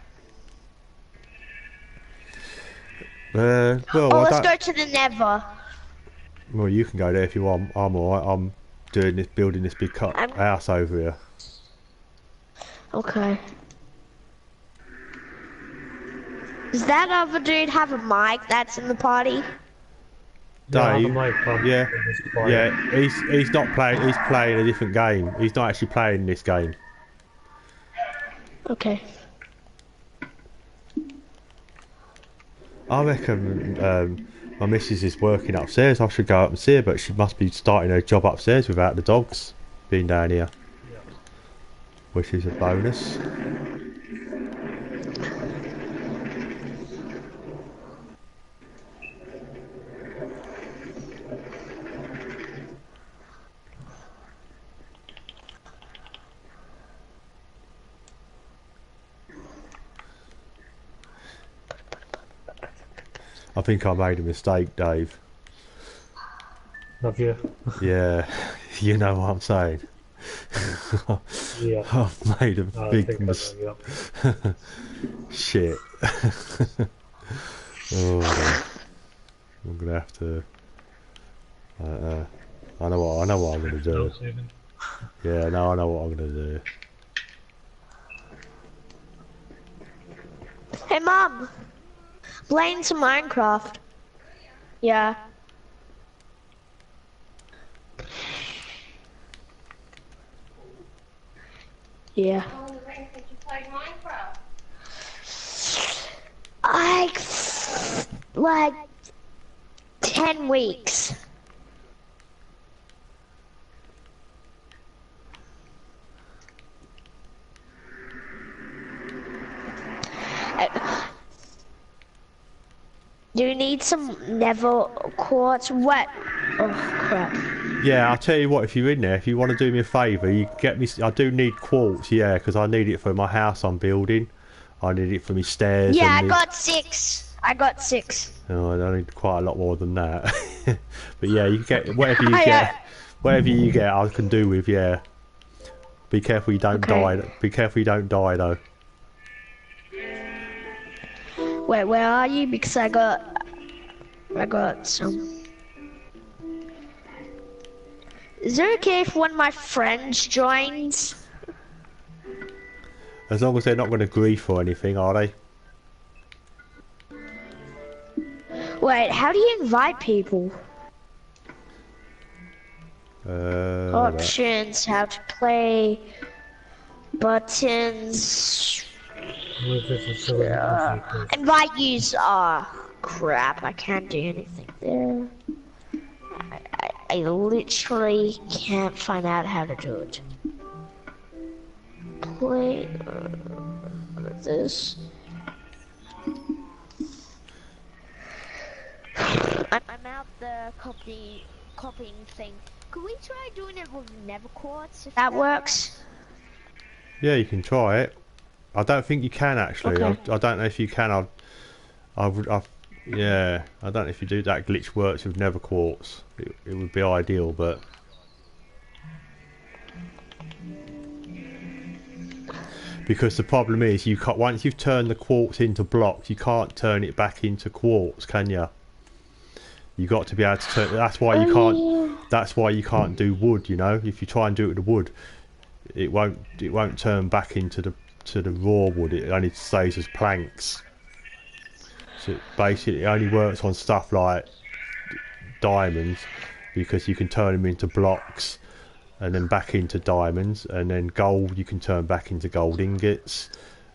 Well, let's go to the Nether. Well, you can go there if you want. I'm alright. I'm building this big house over here. Okay. Does that other dude have a mic that's in the party? Dave, yeah, he's not playing. He's playing a different game. He's not actually playing this game. Okay. I reckon my missus is working upstairs. I should go up and see her, but she must be starting her job upstairs without the dogs being down here, which is a bonus. I think I made a mistake, Dave. Have you? Yeah, you know what I'm saying. Yeah. I've made a big mistake. Shit. Oh, I'm gonna have to. I know what I'm gonna do. Yeah, no, I know what I'm gonna do. Hey, Mom. Playing some Minecraft. Yeah. Yeah. How long did you play Minecraft? Like 10 weeks. Do you need some Nether quartz? What? Oh crap. Yeah, I'll tell you what, if you're in there, if you want to do me a favour, you get me. I do need quartz, yeah, because I need it for my house I'm building. I need it for my stairs. Yeah, I got 6. I got 6. Oh, I need quite a lot more than that. But yeah, you get whatever you get. Whatever you get, I can do with, yeah. Be careful you don't die. Be careful you don't die, though. Wait, where are you? Because I got some. Is it okay if one of my friends joins? As long as they're not going to grief or anything, are they? Wait, how do you invite people? Options, how to play, buttons. Move this to 7 people. Invite use. Ah, crap! I can't do anything there. I literally can't find out how to do it. Play this. I'm out the copying thing. Could we try doing it with never quartz? If that works. Yeah, you can try it. I don't think you can actually. Okay. I don't know if you can. Yeah, I don't know if you do that glitch works with never quartz. It would be ideal, but because the problem is you can't, once you've turned the quartz into blocks, you can't turn it back into quartz, can you? You got to be able to turn. That's why you can't. Yeah. That's why you can't do wood. You know, if you try and do it with the wood, it won't turn back into the raw wood. It only stays as planks. So it basically only works on stuff like diamonds, because you can turn them into blocks and then back into diamonds, and then gold you can turn back into gold ingots.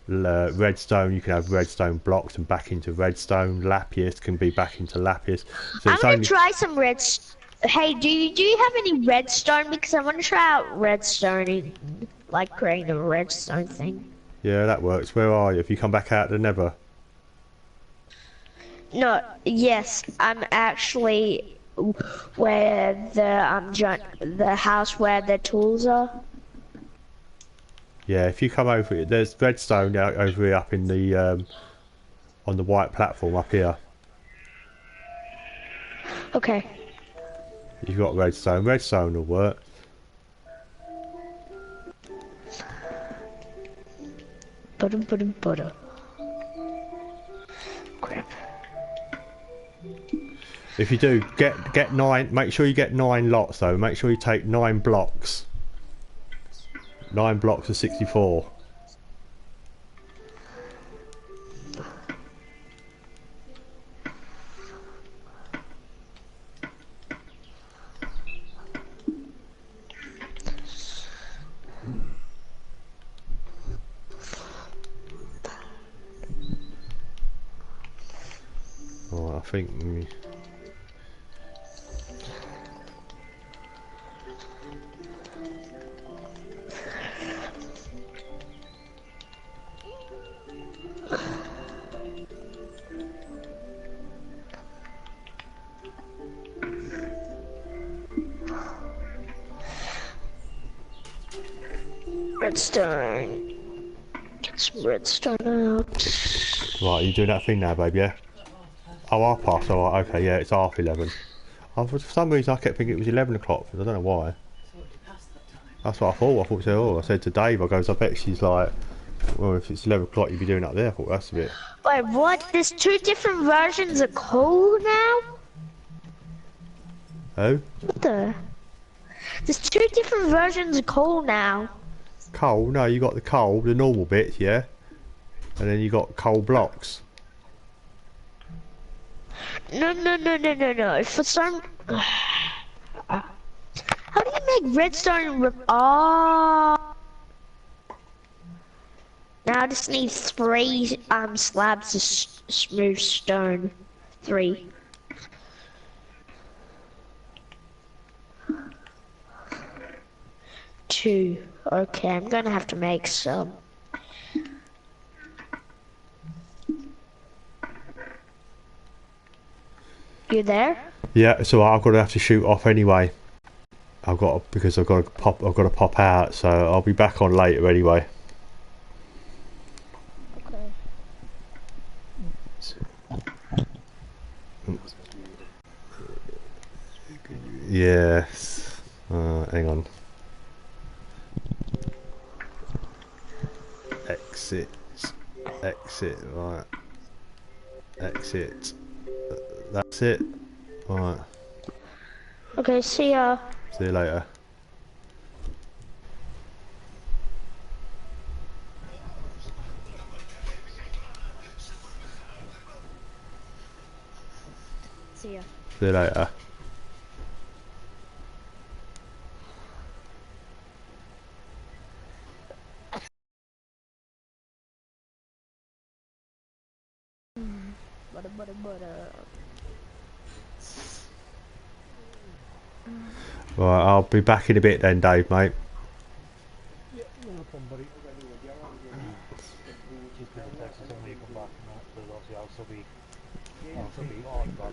Redstone, you can have redstone blocks and back into redstone. Lapis can be back into lapis. So I'm it's gonna only try some Hey, do you have any redstone? Because I want to try out redstoning, like creating a redstone thing. yeah, that works. Where are you? If you come back out the Nether. No, yes, I'm actually where the house where the tools are. Yeah, if you come over here, there's redstone over here up in the on the white platform up here. Okay. You've got redstone. Redstone will work. Butter. Crap. If you do, get 9. Make sure you get 9 lots though. Make sure you take 9 blocks. 9 blocks of 64. Oh, I think. Redstone. Get some redstone out. Right, you doing that thing now, babe? Yeah. Oh, half past. All right. Okay. Yeah, it's half 11. Oh, for some reason, I kept thinking it was 11 o'clock. I don't know why. That's what I thought. I thought so. Oh, I said to Dave, I goes, I bet she's like, well, if it's 11 o'clock, you'd be doing up there. I thought that's a bit. Wait, what? There's 2 different versions of coal now? Oh, What the? There's 2 different versions of coal now. coal? No, you got the coal, the normal bits, yeah, and then you got coal blocks. No. For some... How do you make redstone now I just need 3 slabs of smooth stone. 3. Two. Okay, I'm gonna have to make some. You there? Yeah, so I've got to have to shoot off anyway. I've got because I've got to pop out, so I'll be back on later anyway. Okay. Yes. Hang on. Exit. Exit. Right. Exit. That's it. Right. Okay, see ya. See you later. See ya. See you later. Right, I'll be back in a bit then, Dave, mate. Yeah, no problem, buddy. Just give a text or something when you come back and that, because obviously I'll still be on, but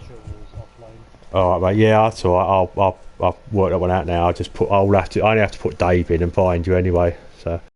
shows offline. Alright, mate. Yeah, that's alright. I'll work that one out now. I only have to put Dave in and find you anyway. So.